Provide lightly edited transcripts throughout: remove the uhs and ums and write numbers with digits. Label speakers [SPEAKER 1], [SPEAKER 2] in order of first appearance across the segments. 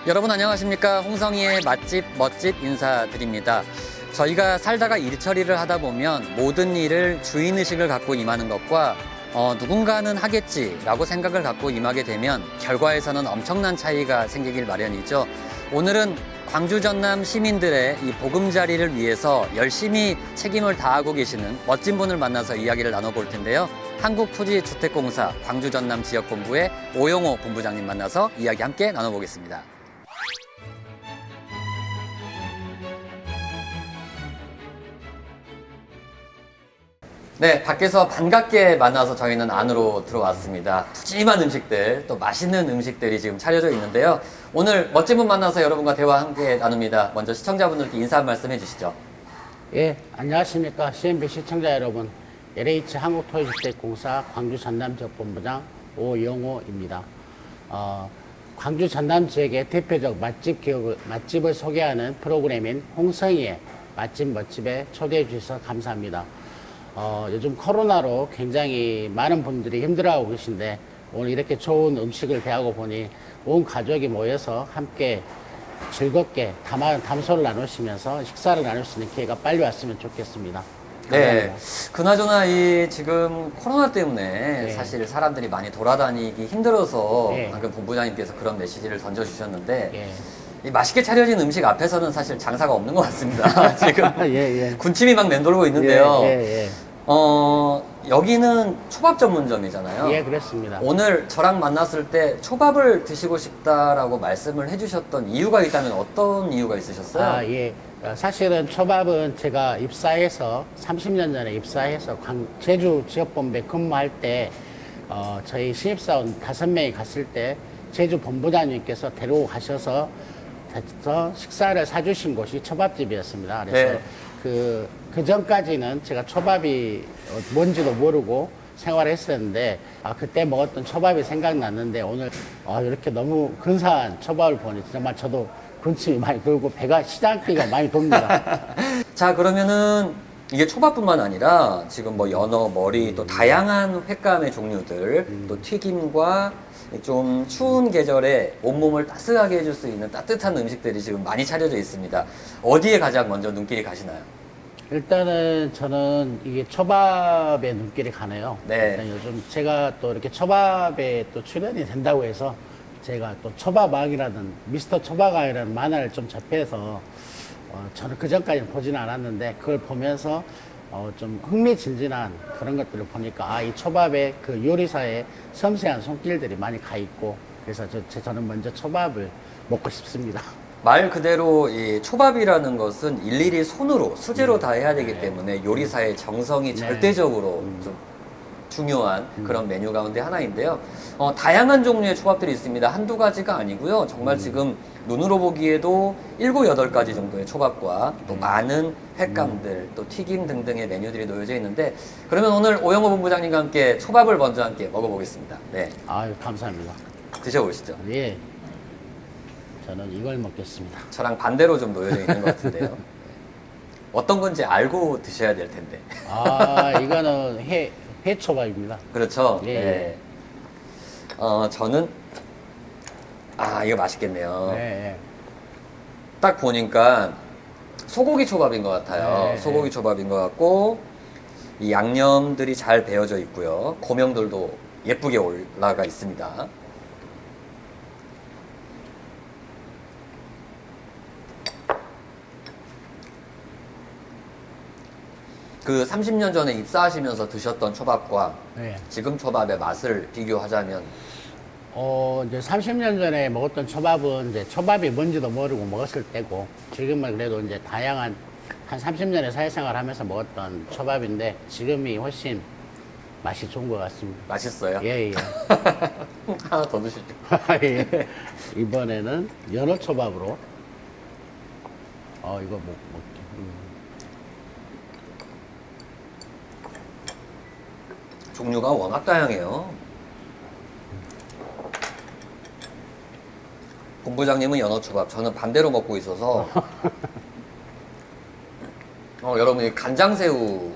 [SPEAKER 1] 여러분 안녕하십니까? 홍성희의 맛집 멋집 인사드립니다. 저희가 살다가 일처리를 하다 보면 모든 일을 주인의식을 갖고 임하는 것과 누군가는 하겠지라고 생각을 갖고 임하게 되면 결과에서는 엄청난 차이가 생기길 마련이죠. 오늘은 광주 전남 시민들의 이 보금자리를 위해서 열심히 책임을 다하고 계시는 멋진 분을 만나서 이야기를 나눠볼 텐데요. 한국토지주택공사 광주 전남 지역본부의 오영호 본부장님 만나서 이야기 함께 나눠보겠습니다. 네, 밖에서 반갑게 만나서 저희는 안으로 들어왔습니다. 푸짐한 음식들, 또 맛있는 음식들이 지금 차려져 있는데요. 오늘 멋진 분 만나서 여러분과 대화 함께 나눕니다. 먼저 시청자분들께 인사 한 말씀 해주시죠.
[SPEAKER 2] 예, 안녕하십니까. CNB 시청자 여러분. LH 한국토지주택공사 광주 전남 지역본부장 오영호입니다. 광주 전남 지역의 대표적 맛집을 소개하는 프로그램인 홍성희의 맛집 멋집에 초대해 주셔서 감사합니다. 요즘 코로나로 굉장히 많은 분들이 힘들어하고 계신데 오늘 이렇게 좋은 음식을 대하고 보니 온 가족이 모여서 함께 즐겁게 담소를 나누시면서 식사를 나눌 수 있는 기회가 빨리 왔으면 좋겠습니다. 감사합니다.
[SPEAKER 1] 네, 그나저나 이 지금 코로나 때문에
[SPEAKER 2] 네.
[SPEAKER 1] 사실 사람들이 많이 돌아다니기 힘들어서
[SPEAKER 2] 네.
[SPEAKER 1] 방금 본부장님께서 그런 메시지를 던져주셨는데
[SPEAKER 2] 예.
[SPEAKER 1] 이 맛있게 차려진 음식 앞에서는 사실 장사가 없는 것 같습니다. 지금
[SPEAKER 2] 예.
[SPEAKER 1] 군침이 막 맴돌고 있는데요.
[SPEAKER 2] 예.
[SPEAKER 1] 여기는 초밥 전문점이잖아요.
[SPEAKER 2] 예, 그렇습니다.
[SPEAKER 1] 오늘 저랑 만났을 때 초밥을 드시고 싶다라고 말씀을 해주셨던 이유가 있다면 어떤 이유가 있으셨어요?
[SPEAKER 2] 예. 사실은 초밥은 제가 입사해서 30년 전에 입사해서 제주 지역본부에 근무할 때 저희 신입사원 5명이 갔을 때 제주 본부장님께서 데리고 가셔서 식사를 사주신 곳이 초밥집이었습니다. 그래서
[SPEAKER 1] 네.
[SPEAKER 2] 그 전까지는 제가 초밥이 뭔지도 모르고 생활했었는데 그때 먹었던 초밥이 생각났는데 오늘 이렇게 너무 근사한 초밥을 보니 정말 저도 군침이 많이 돌고 배가 시장기가 많이 돕니다.
[SPEAKER 1] 자, 그러면은 이게 초밥뿐만 아니라 지금 뭐 연어, 머리 또 다양한 횟감의 종류들 또 튀김과 좀 추운 계절에 온몸을 따스하게 해줄 수 있는 따뜻한 음식들이 지금 많이 차려져 있습니다. 어디에 가장 먼저 눈길이 가시나요?
[SPEAKER 2] 일단은 저는 이게 초밥에 눈길이 가네요.
[SPEAKER 1] 네.
[SPEAKER 2] 일단 요즘 제가 또 이렇게 초밥에 또 출연이 된다고 해서 제가 또 초밥왕이라는 미스터 초밥왕이라는 만화를 좀 접해서 저는 그 전까지는 보지는 않았는데 그걸 보면서 좀 흥미진진한 그런 것들을 보니까 이 초밥에 그 요리사의 섬세한 손길들이 많이 가 있고 그래서 저는 먼저 초밥을 먹고 싶습니다.
[SPEAKER 1] 말 그대로 이 초밥이라는 것은 일일이 손으로 수제로 다 해야 되기 때문에 요리사의 정성이 절대적으로 좀 중요한 그런 메뉴 가운데 하나인데요. 다양한 종류의 초밥들이 있습니다. 한두 가지가 아니고요. 정말 지금 눈으로 보기에도 7, 8가지 정도의 초밥과 또 많은 횟감들, 또 튀김 등등의 메뉴들이 놓여져 있는데 그러면 오늘 오영호 본부장님과 함께 초밥을 먼저 함께 먹어보겠습니다. 네.
[SPEAKER 2] 아유, 감사합니다.
[SPEAKER 1] 드셔보시죠.
[SPEAKER 2] 예. 저는 이걸 먹겠습니다.
[SPEAKER 1] 저랑 반대로 좀 놓여져 있는 것 같은데요. 어떤 건지 알고 드셔야 될 텐데.
[SPEAKER 2] 이거는 회초밥입니다.
[SPEAKER 1] 그렇죠.
[SPEAKER 2] 예.
[SPEAKER 1] 네. 저는 이거 맛있겠네요.
[SPEAKER 2] 예.
[SPEAKER 1] 딱 보니까 소고기 초밥인 것 같아요.
[SPEAKER 2] 네.
[SPEAKER 1] 소고기 초밥인 것 같고 이 양념들이 잘 배어져 있고요. 고명들도 예쁘게 올라가 있습니다. 그 30년 전에 입사하시면서 드셨던 초밥과
[SPEAKER 2] 예.
[SPEAKER 1] 지금 초밥의 맛을 비교하자면
[SPEAKER 2] 이제 30년 전에 먹었던 초밥은 이제 초밥이 뭔지도 모르고 먹었을 때고 지금은 그래도 이제 다양한 한 30년의 사회생활 하면서 먹었던 초밥인데 지금이 훨씬 맛이 좋은 것 같습니다.
[SPEAKER 1] 맛있어요?
[SPEAKER 2] 예.
[SPEAKER 1] 하나 더 드시죠.
[SPEAKER 2] 예. 이번에는 연어 초밥으로 이거 먹게.
[SPEAKER 1] 종류가 워낙 다양해요. 본부장님은 연어초밥, 저는 반대로 먹고 있어서 여러분이 간장새우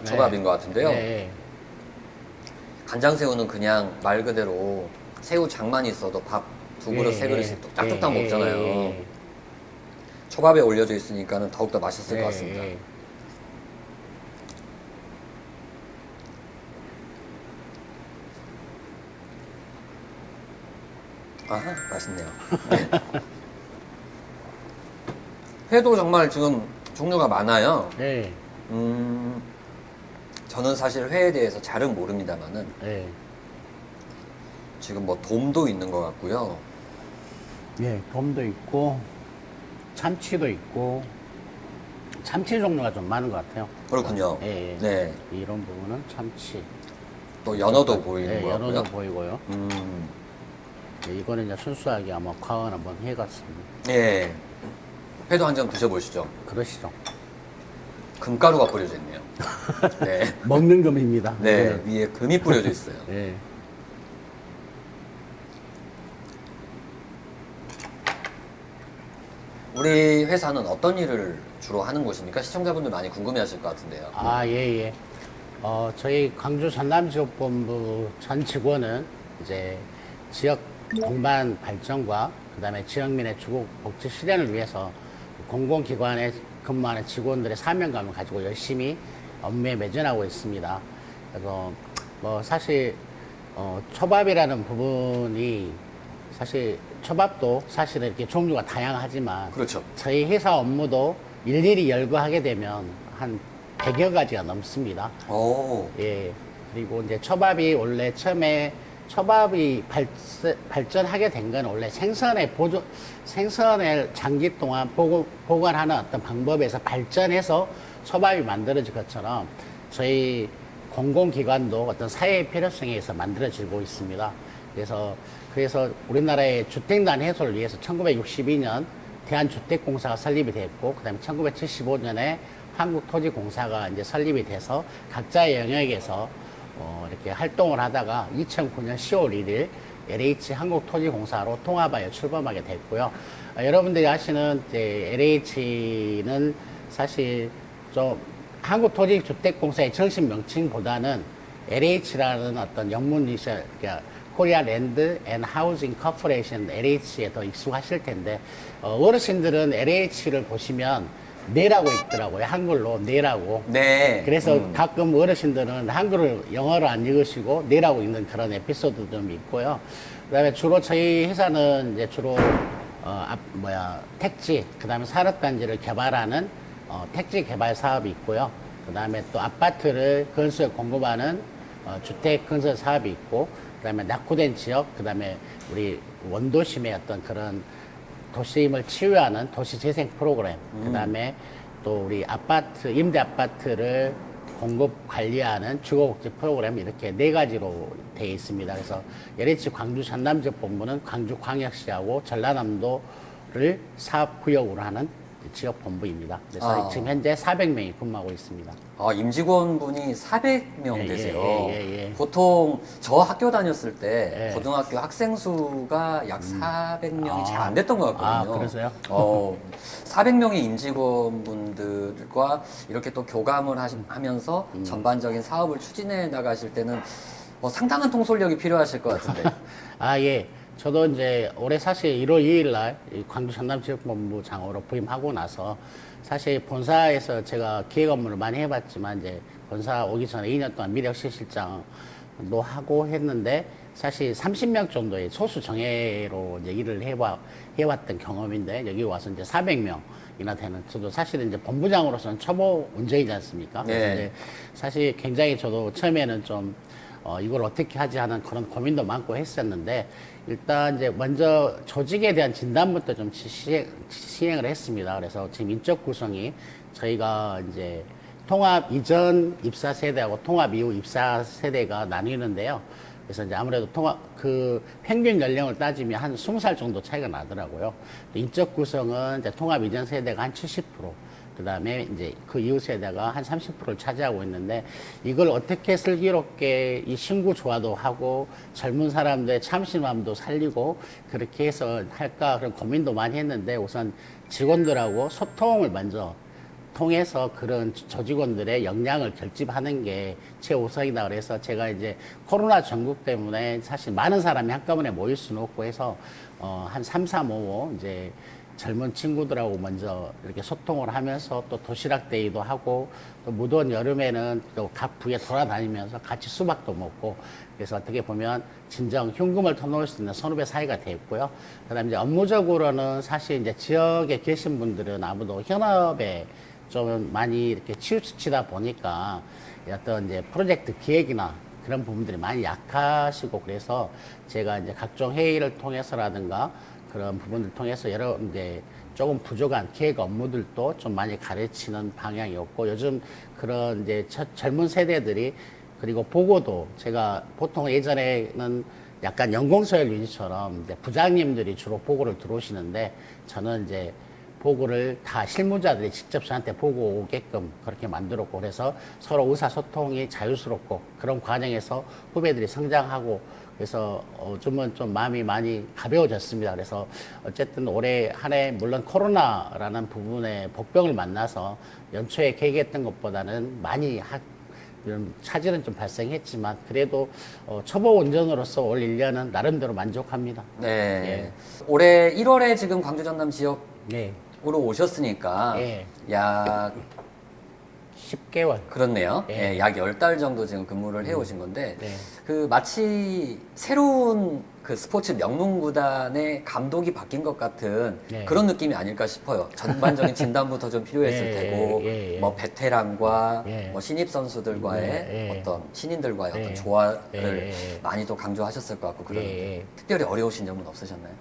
[SPEAKER 1] 초밥인 것 같은데요.
[SPEAKER 2] 네.
[SPEAKER 1] 간장새우는 그냥 말 그대로 새우 장만 있어도 밥 두 그릇, 세 그릇씩 뚝딱뚝딱
[SPEAKER 2] 예,
[SPEAKER 1] 먹잖아요.
[SPEAKER 2] 예.
[SPEAKER 1] 초밥에 올려져 있으니까는 더욱더 맛있을 것 같습니다.
[SPEAKER 2] 예.
[SPEAKER 1] 아, 맛있네요. 네. 회도 정말 지금 종류가 많아요.
[SPEAKER 2] 예.
[SPEAKER 1] 저는 사실 회에 대해서 잘은 모릅니다만은
[SPEAKER 2] 예.
[SPEAKER 1] 지금 뭐 돔도 있는 것 같고요.
[SPEAKER 2] 예, 돔도 있고 참치도 있고 참치 종류가 좀 많은 것 같아요.
[SPEAKER 1] 그렇군요.
[SPEAKER 2] 예, 예.
[SPEAKER 1] 네.
[SPEAKER 2] 이런 부분은 참치.
[SPEAKER 1] 또 연어도 보이는
[SPEAKER 2] 예,
[SPEAKER 1] 것 같고요.
[SPEAKER 2] 연어도 보이고요.
[SPEAKER 1] 음,
[SPEAKER 2] 예, 이거는 이제 순수하게 아마 과원 한번 해갔습니다.
[SPEAKER 1] 예. 회도 한 점 드셔보시죠.
[SPEAKER 2] 그러시죠.
[SPEAKER 1] 금가루가 뿌려져 있네요. 네.
[SPEAKER 2] 먹는 금입니다.
[SPEAKER 1] 네.
[SPEAKER 2] 이거는.
[SPEAKER 1] 위에 금이 뿌려져 있어요.
[SPEAKER 2] 예.
[SPEAKER 1] 우리 회사는 어떤 일을 주로 하는 곳입니까? 시청자분들 많이 궁금해하실 것 같은데요.
[SPEAKER 2] 아, 예, 예. 저희 광주 전남지역본부 전 직원은 이제 지역 동반 발전과 그다음에 지역민의 주거 복지 실현을 위해서 공공기관에 근무하는 직원들의 사명감을 가지고 열심히 업무에 매진하고 있습니다. 그래서 뭐 사실 초밥이라는 부분이 사실 초밥도 사실은 이렇게 종류가 다양하지만
[SPEAKER 1] 그렇죠.
[SPEAKER 2] 저희 회사 업무도 일일이 열거하게 되면 한 100여 가지가 넘습니다.
[SPEAKER 1] 오.
[SPEAKER 2] 예. 그리고 이제 초밥이 원래 처음에 초밥이 발전하게 된 건 원래 생선을 장기 동안 보관하는 어떤 방법에서 발전해서 초밥이 만들어진 것처럼 저희 공공기관도 어떤 사회의 필요성에 의해서 만들어지고 있습니다. 그래서 우리나라의 주택난 해소를 위해서 1962년 대한주택공사가 설립이 됐고, 그 다음에 1975년에 한국토지공사가 이제 설립이 돼서 각자의 영역에서 이렇게 활동을 하다가 2009년 10월 1일 LH 한국토지공사로 통합하여 출범하게 됐고요. 여러분들이 아시는 이제 LH는 사실 좀 한국토지주택공사의 정식 명칭보다는 LH라는 어떤 영문이셔, 그러니까 코리아 랜드 앤 하우징 커퍼레이션 LH에 더 익숙하실 텐데 어르신들은 LH를 보시면 네라고 있더라고요. 한글로 네라고.
[SPEAKER 1] 네.
[SPEAKER 2] 그래서 가끔 어르신들은 한글을 영어로 안 읽으시고 네라고 읽는 그런 에피소드도 좀 있고요. 그다음에 주로 저희 회사는 이제 주로 택지, 그다음에 산업단지를 개발하는 택지 개발 사업이 있고요. 그다음에 또 아파트를 건설에 공급하는 주택 건설 사업이 있고, 그다음에 낙후된 지역, 그다음에 우리 원도심의 어떤 그런 도심을 치유하는 도시재생 프로그램, 그다음에 또 우리 임대 아파트를 공급 관리하는 주거복지 프로그램, 이렇게 네 가지로 되어 있습니다. 그래서 LH 광주 전남지역 본부는 광주광역시하고 전라남도를 사업구역으로 하는 지역 본부입니다. 그래서 지금 현재 400명이 근무하고 있습니다.
[SPEAKER 1] 임직원분이 400명
[SPEAKER 2] 예,
[SPEAKER 1] 되세요.
[SPEAKER 2] 예.
[SPEAKER 1] 보통 저 학교 다녔을 때
[SPEAKER 2] 예.
[SPEAKER 1] 고등학교 학생 수가 약 400명이 잘 안 됐던 것 같거든요.
[SPEAKER 2] 그러세요?
[SPEAKER 1] 400명의 임직원분들과 이렇게 또 교감을 하면서 전반적인 사업을 추진해 나가실 때는 상당한 통솔력이 필요하실 것 같은데.
[SPEAKER 2] 예. 저도 이제 올해 사실 1월 2일 날 광주 전남지역본부장으로 부임하고 나서 사실 본사에서 제가 기획 업무를 많이 해봤지만 이제 본사 오기 전에 2년 동안 미래혁신실장도 하고 했는데 사실 30명 정도의 소수 정예로 이제 일을 해왔던 경험인데 여기 와서 이제 400명이나 되는, 저도 사실은 이제 본부장으로서는 초보 운전이지 않습니까? 그래서
[SPEAKER 1] 네.
[SPEAKER 2] 이제 사실 굉장히 저도 처음에는 좀 이걸 어떻게 하지 하는 그런 고민도 많고 했었는데, 일단 이제 먼저 조직에 대한 진단부터 좀 시행을 했습니다. 그래서 지금 인적 구성이 저희가 이제 통합 이전 입사 세대하고 통합 이후 입사 세대가 나뉘는데요. 그래서 이제 아무래도 평균 연령을 따지면 한 20살 정도 차이가 나더라고요. 인적 구성은 이제 통합 이전 세대가 한 70%, 그 다음에 이제 그 이후 세대가 한 30%를 차지하고 있는데, 이걸 어떻게 슬기롭게 이 신구 조화도 하고 젊은 사람들의 참신함도 살리고 그렇게 해서 할까 그런 고민도 많이 했는데, 우선 직원들하고 소통을 먼저 통해서 그런 조직원들의 역량을 결집하는 게 최우선이다 그래서 제가 이제 코로나 전국 때문에 사실 많은 사람이 한꺼번에 모일 수는 없고 해서 한 3, 4, 5 이제 젊은 친구들하고 먼저 이렇게 소통을 하면서 또 도시락 데이도 하고 또 무더운 여름에는 또 각 부에 돌아다니면서 같이 수박도 먹고 그래서 어떻게 보면 진정 흉금을 터놓을 수 있는 선후배 사이가 됐고요. 그다음에 이제 업무적으로는 사실 이제 지역에 계신 분들은 아무도 현업에 좀 많이 이렇게 치우치다 보니까 어떤 이제 프로젝트 기획이나 그런 부분들이 많이 약하시고 그래서 제가 이제 각종 회의를 통해서라든가 그런 부분을 통해서 여러 이제 조금 부족한 기획 업무들도 좀 많이 가르치는 방향이었고 요즘 그런 이제 젊은 세대들이 그리고 보고도 제가 보통 예전에는 약간 연공서열 위주처럼 이제 부장님들이 주로 보고를 들어오시는데 저는 이제 보고를 다 실무자들이 직접 저한테 보고 오게끔 그렇게 만들었고 그래서 서로 의사소통이 자유스럽고 그런 과정에서 후배들이 성장하고 그래서 좀은 좀 마음이 많이 가벼워졌습니다. 그래서 어쨌든 올해 한 해 물론 코로나라는 부분에 복병을 만나서 연초에 계획했던 것보다는 많이 이런 차질은 좀 발생했지만 그래도 초보 운전으로서 올 1년은 나름대로 만족합니다.
[SPEAKER 1] 네. 올해 1월에 지금 광주 전남 지역으로
[SPEAKER 2] 네.
[SPEAKER 1] 오셨으니까
[SPEAKER 2] 예.
[SPEAKER 1] 약
[SPEAKER 2] 10개월.
[SPEAKER 1] 그렇네요.
[SPEAKER 2] 예.
[SPEAKER 1] 약 10달 정도 지금 근무를 해 오신 건데
[SPEAKER 2] 네.
[SPEAKER 1] 그 마치 새로운 그 스포츠 명문구단의 감독이 바뀐 것 같은
[SPEAKER 2] 네.
[SPEAKER 1] 그런 느낌이 아닐까 싶어요. 전반적인 진단부터 좀 필요했을
[SPEAKER 2] 예,
[SPEAKER 1] 테고
[SPEAKER 2] 예, 예.
[SPEAKER 1] 뭐 베테랑과
[SPEAKER 2] 예.
[SPEAKER 1] 뭐 신입 선수들과의
[SPEAKER 2] 네, 예.
[SPEAKER 1] 어떤 신인들과의
[SPEAKER 2] 예.
[SPEAKER 1] 어떤 조화를
[SPEAKER 2] 예.
[SPEAKER 1] 많이 또 강조하셨을 것 같고 그러는데
[SPEAKER 2] 예.
[SPEAKER 1] 특별히 어려우신 점은 없으셨나요?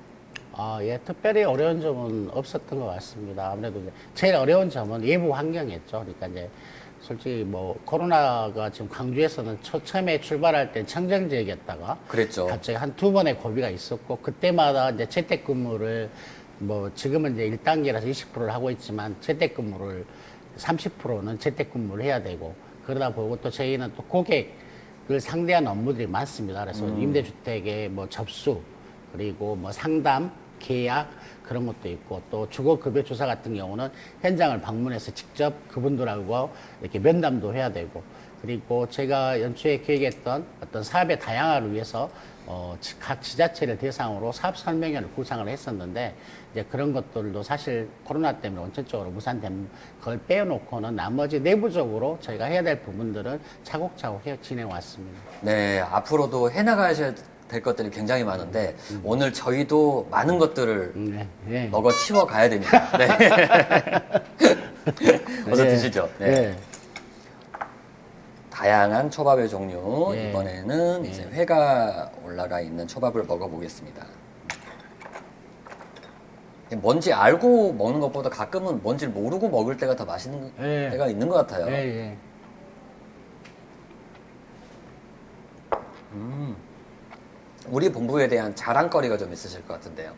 [SPEAKER 2] 예, 특별히 어려운 점은 없었던 것 같습니다. 아무래도 이제 제일 어려운 점은 외부 환경이었죠. 그러니까 이제 솔직히 뭐 코로나가 지금 광주에서는 처음에 출발할 때 청정 지역이었다가
[SPEAKER 1] 그랬죠.
[SPEAKER 2] 갑자기 한 두 번의 고비가 있었고 그때마다 이제 재택근무를 뭐 지금은 이제 1단계라서 20%를 하고 있지만 재택근무를 30%는 재택근무를 해야 되고 그러다 보고 또 저희는 또 고객을 상대하는 업무들이 많습니다. 그래서 임대주택의 뭐 접수 그리고 뭐 상담, 계약 그런 것도 있고 또 주거급여 조사 같은 경우는 현장을 방문해서 직접 그분들하고 이렇게 면담도 해야 되고 그리고 제가 연초에 계획했던 어떤 사업의 다양화를 위해서 각 지자체를 대상으로 사업 설명회를 구상을 했었는데 이제 그런 것들도 사실 코로나 때문에 원천적으로 무산된 걸 빼놓고는 나머지 내부적으로 저희가 해야 될 부분들은 차곡차곡 진행해 왔습니다.
[SPEAKER 1] 네, 앞으로도 해나가셔야 될 것들이 굉장히 많은데 오늘 저희도 많은 것들을
[SPEAKER 2] 네.
[SPEAKER 1] 먹어 치워 가야 됩니다. 네. 어서
[SPEAKER 2] 네.
[SPEAKER 1] 드시죠. 네.
[SPEAKER 2] 네.
[SPEAKER 1] 다양한 초밥의 종류
[SPEAKER 2] 네.
[SPEAKER 1] 이번에는 이제 회가 올라가 있는 초밥을 먹어보겠습니다. 뭔지 알고 먹는 것보다 가끔은 뭔지를 모르고 먹을 때가 더 맛있는
[SPEAKER 2] 네.
[SPEAKER 1] 때가 있는 것 같아요.
[SPEAKER 2] 예.
[SPEAKER 1] 우리 본부에 대한 자랑거리가 좀 있으실 것 같은데요.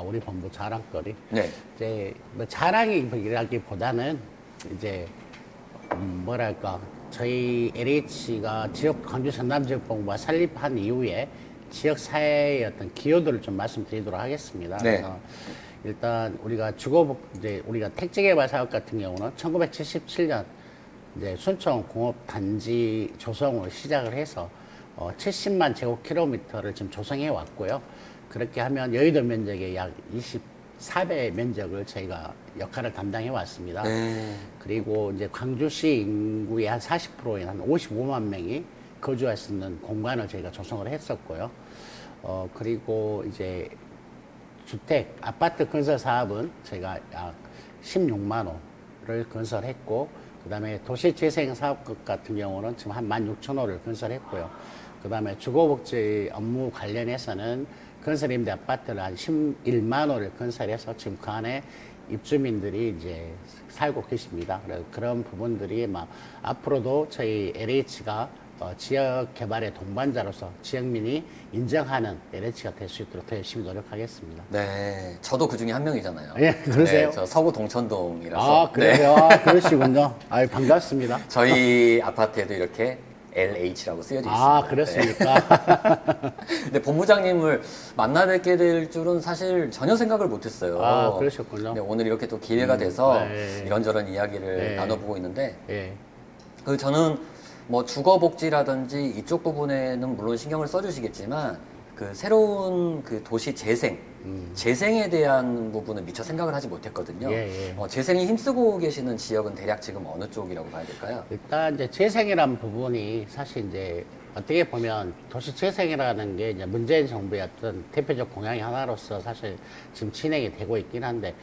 [SPEAKER 2] 우리 본부 자랑거리.
[SPEAKER 1] 네.
[SPEAKER 2] 이제 뭐 자랑이라기보다는 이제 뭐랄까 저희 LH가 지역 광주 전남 지역 본부가 설립한 이후에 지역 사회의 어떤 기여도를 좀 말씀드리도록 하겠습니다.
[SPEAKER 1] 네.
[SPEAKER 2] 그래서 일단 우리가 이제 우리가 택지개발 사업 같은 경우는 1977년 이제 순천 공업 단지 조성을 시작을 해서 70만 제곱킬로미터를 지금 조성해 왔고요. 그렇게 하면 여의도 면적의 약 24배 면적을 저희가 역할을 담당해 왔습니다.
[SPEAKER 1] 네.
[SPEAKER 2] 그리고 이제 광주시 인구의 한 40%인 한 55만 명이 거주할 수 있는 공간을 저희가 조성을 했었고요. 그리고 이제 주택, 아파트 건설 사업은 저희가 약 16만 호를 건설했고, 그 다음에 도시재생 사업 같은 경우는 지금 한 16,000호를 건설했고요. 그 다음에 주거복지 업무 관련해서는 건설임대 아파트를 한 11만 호를 건설해서 지금 그 안에 입주민들이 이제 살고 계십니다. 그래서 그런 부분들이 막 앞으로도 저희 LH가 지역 개발의 동반자로서 지역민이 인정하는 LH가 될 수 있도록 더 열심히 노력하겠습니다.
[SPEAKER 1] 네, 저도 그 중에 한 명이잖아요.
[SPEAKER 2] 예, 그러세요?
[SPEAKER 1] 네, 저 서구 동천동이라서.
[SPEAKER 2] 그러세요? 그러시군요. 반갑습니다.
[SPEAKER 1] 저희 아파트에도 이렇게 LH라고 쓰여져 있습니다.
[SPEAKER 2] 아, 그렇습니까?
[SPEAKER 1] 근데 본부장님을 만나 뵙게 될 줄은 사실 전혀 생각을 못했어요.
[SPEAKER 2] 아, 그러셨군요.
[SPEAKER 1] 근데 오늘 이렇게 또 기회가 돼서
[SPEAKER 2] 네.
[SPEAKER 1] 이런저런 이야기를
[SPEAKER 2] 네.
[SPEAKER 1] 나눠보고 있는데
[SPEAKER 2] 예.
[SPEAKER 1] 저는 뭐 주거복지라든지 이쪽 부분에는 물론 신경을 써주시겠지만 그 새로운 그 도시 재생, 재생에 대한 부분은 미처 생각을 하지 못했거든요.
[SPEAKER 2] 예, 예.
[SPEAKER 1] 재생이 힘쓰고 계시는 지역은 대략 지금 어느 쪽이라고 봐야 될까요?
[SPEAKER 2] 일단 이제 재생이라는 부분이 사실 이제 어떻게 보면 도시 재생이라는 게 이제 문재인 정부의 어떤 대표적 공약의 하나로서 사실 지금 진행이 되고 있긴 한데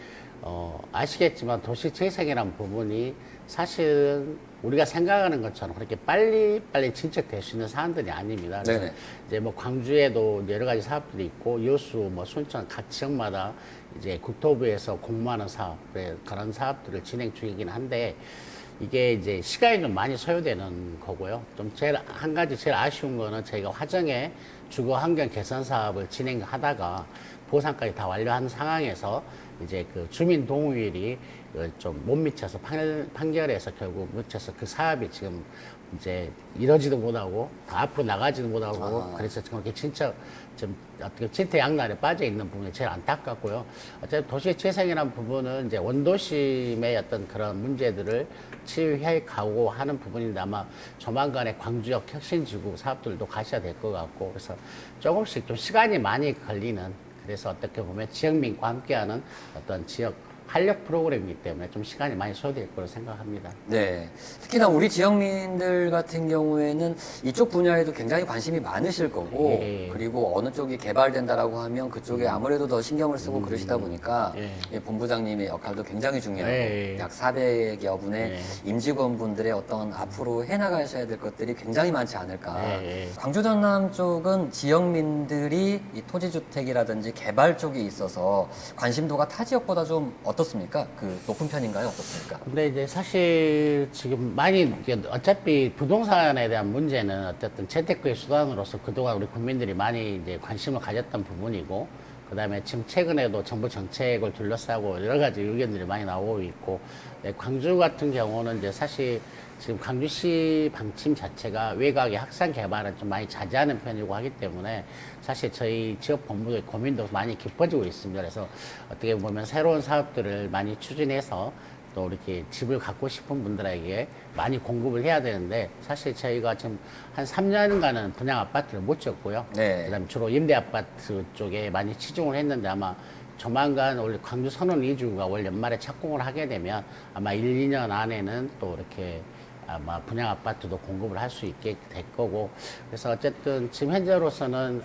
[SPEAKER 2] 아시겠지만 도시 재생이라는 부분이 사실은 우리가 생각하는 것처럼 그렇게 빨리 진척될 수 있는 사안들이 아닙니다. 그래서
[SPEAKER 1] 네네.
[SPEAKER 2] 이제 뭐 광주에도 여러 가지 사업들이 있고 여수, 뭐 순천 각 지역마다 이제 국토부에서 공모하는 사업, 그런 사업들을 진행 중이긴 한데 이게 이제 시간이 좀 많이 소요되는 거고요. 좀 한 가지 제일 아쉬운 거는 저희가 화정에 주거 환경 개선 사업을 진행하다가 보상까지 다 완료한 상황에서 이제 그 주민 동의율이 좀 못 미쳐서 판결에서 결국 미쳐서 그 사업이 지금 이제 이러지도 못하고 앞으로 나가지도 못하고 그래서 지금 이렇게 진짜 좀 어떻게 진퇴양난에 빠져 있는 부분이 제일 안타깝고요. 어쨌든 도시 재생이라는 부분은 이제 원도심의 어떤 그런 문제들을 치유해 가고 하는 부분인데 아마 조만간에 광주역 혁신지구 사업들도 가셔야 될 것 같고 그래서 조금씩 좀 시간이 많이 걸리는 그래서 어떻게 보면 지역민과 함께하는 어떤 지역 활력 프로그램이기 때문에 좀 시간이 많이 소요될 거로 생각합니다.
[SPEAKER 1] 네. 특히나 우리 지역민들 같은 경우에는 이쪽 분야에도 굉장히 관심이 많으실 거고,
[SPEAKER 2] 예.
[SPEAKER 1] 그리고 어느 쪽이 개발된다라고 하면 그쪽에 아무래도 더 신경을 쓰고 그러시다 보니까
[SPEAKER 2] 예.
[SPEAKER 1] 이 본부장님의 역할도 굉장히 중요하고,
[SPEAKER 2] 예.
[SPEAKER 1] 약 400여 분의
[SPEAKER 2] 예.
[SPEAKER 1] 임직원분들의 어떤 앞으로 해나가셔야 될 것들이 굉장히 많지 않을까.
[SPEAKER 2] 예.
[SPEAKER 1] 광주 전남 쪽은 지역민들이 이 토지주택이라든지 개발 쪽에 있어서 관심도가 타 지역보다 좀 어떻습니까? 그 높은 편인가요? 어떻습니까?
[SPEAKER 2] 근데 이제 사실 지금 많이 이게 어차피 부동산에 대한 문제는 어쨌든 재테크의 수단으로서 그동안 우리 국민들이 많이 이제 관심을 가졌던 부분이고 그다음에 지금 최근에도 정부 정책을 둘러싸고 여러 가지 의견들이 많이 나오고 있고 네, 광주 같은 경우는 이제 사실 지금 광주시 방침 자체가 외곽의 확산 개발은 좀 많이 자제하는 편이고 하기 때문에 사실 저희 지역 본부의 고민도 많이 깊어지고 있습니다. 그래서 어떻게 보면 새로운 사업들을 많이 추진해서 또 이렇게 집을 갖고 싶은 분들에게 많이 공급을 해야 되는데 사실 저희가 지금 한 3년간은 분양 아파트를 못 지었고요.
[SPEAKER 1] 네.
[SPEAKER 2] 그다음에 주로 임대 아파트 쪽에 많이 치중을 했는데 아마 조만간 원래 광주 선원 2주가 올 연말에 착공을 하게 되면 아마 1, 2년 안에는 또 이렇게 아마 분양 아파트도 공급을 할 수 있게 될 거고 그래서 어쨌든 지금 현재로서는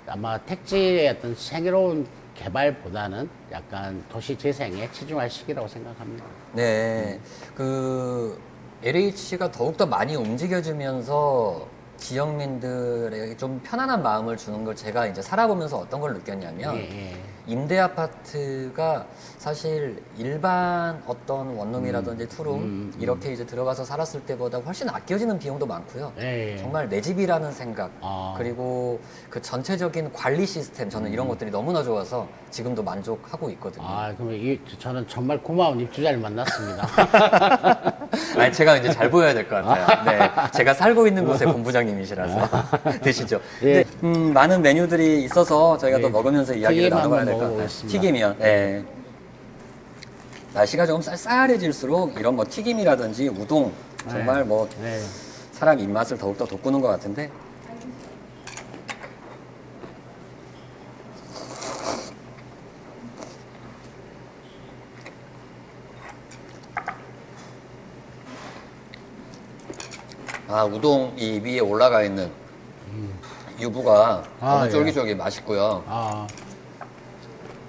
[SPEAKER 2] 아마 택지의 어떤 새로운 개발보다는 약간 도시 재생에 치중할 시기라고 생각합니다.
[SPEAKER 1] 네. 그 LH가 더욱더 많이 움직여주면서 지역민들에게 좀 편안한 마음을 주는 걸 제가 이제 살아보면서 어떤 걸 느꼈냐면
[SPEAKER 2] 예.
[SPEAKER 1] 임대 아파트가 사실 일반 어떤 원룸이라든지 투룸 이렇게 이제 들어가서 살았을 때보다 훨씬 아껴지는 비용도 많고요.
[SPEAKER 2] 예.
[SPEAKER 1] 정말 내 집이라는 생각
[SPEAKER 2] 아.
[SPEAKER 1] 그리고 그 전체적인 관리 시스템 저는 이런 것들이 너무나 좋아서 지금도 만족하고 있거든요.
[SPEAKER 2] 아, 그럼 저는 정말 고마운 입주자를 만났습니다.
[SPEAKER 1] 아니, 제가 이제 잘 보여야 될 것 같아요. 네. 제가 살고 있는 곳의 본부장님이시라서. 드시죠.
[SPEAKER 2] 예.
[SPEAKER 1] 근데, 많은 메뉴들이 있어서 저희가 또
[SPEAKER 2] 예.
[SPEAKER 1] 먹으면서 이야기를
[SPEAKER 2] 튀김
[SPEAKER 1] 나눠봐야
[SPEAKER 2] 한번
[SPEAKER 1] 될 것 같아요.
[SPEAKER 2] 먹어보겠습니다.
[SPEAKER 1] 튀김이요. 네. 날씨가 조금 쌀쌀해질수록 이런 뭐 튀김이라든지 우동 정말 뭐
[SPEAKER 2] 네.
[SPEAKER 1] 사람 입맛을 더욱더 돋구는 것 같은데 우동 이 위에 올라가 있는 유부가 너무
[SPEAKER 2] 예.
[SPEAKER 1] 쫄깃쫄깃 맛있고요.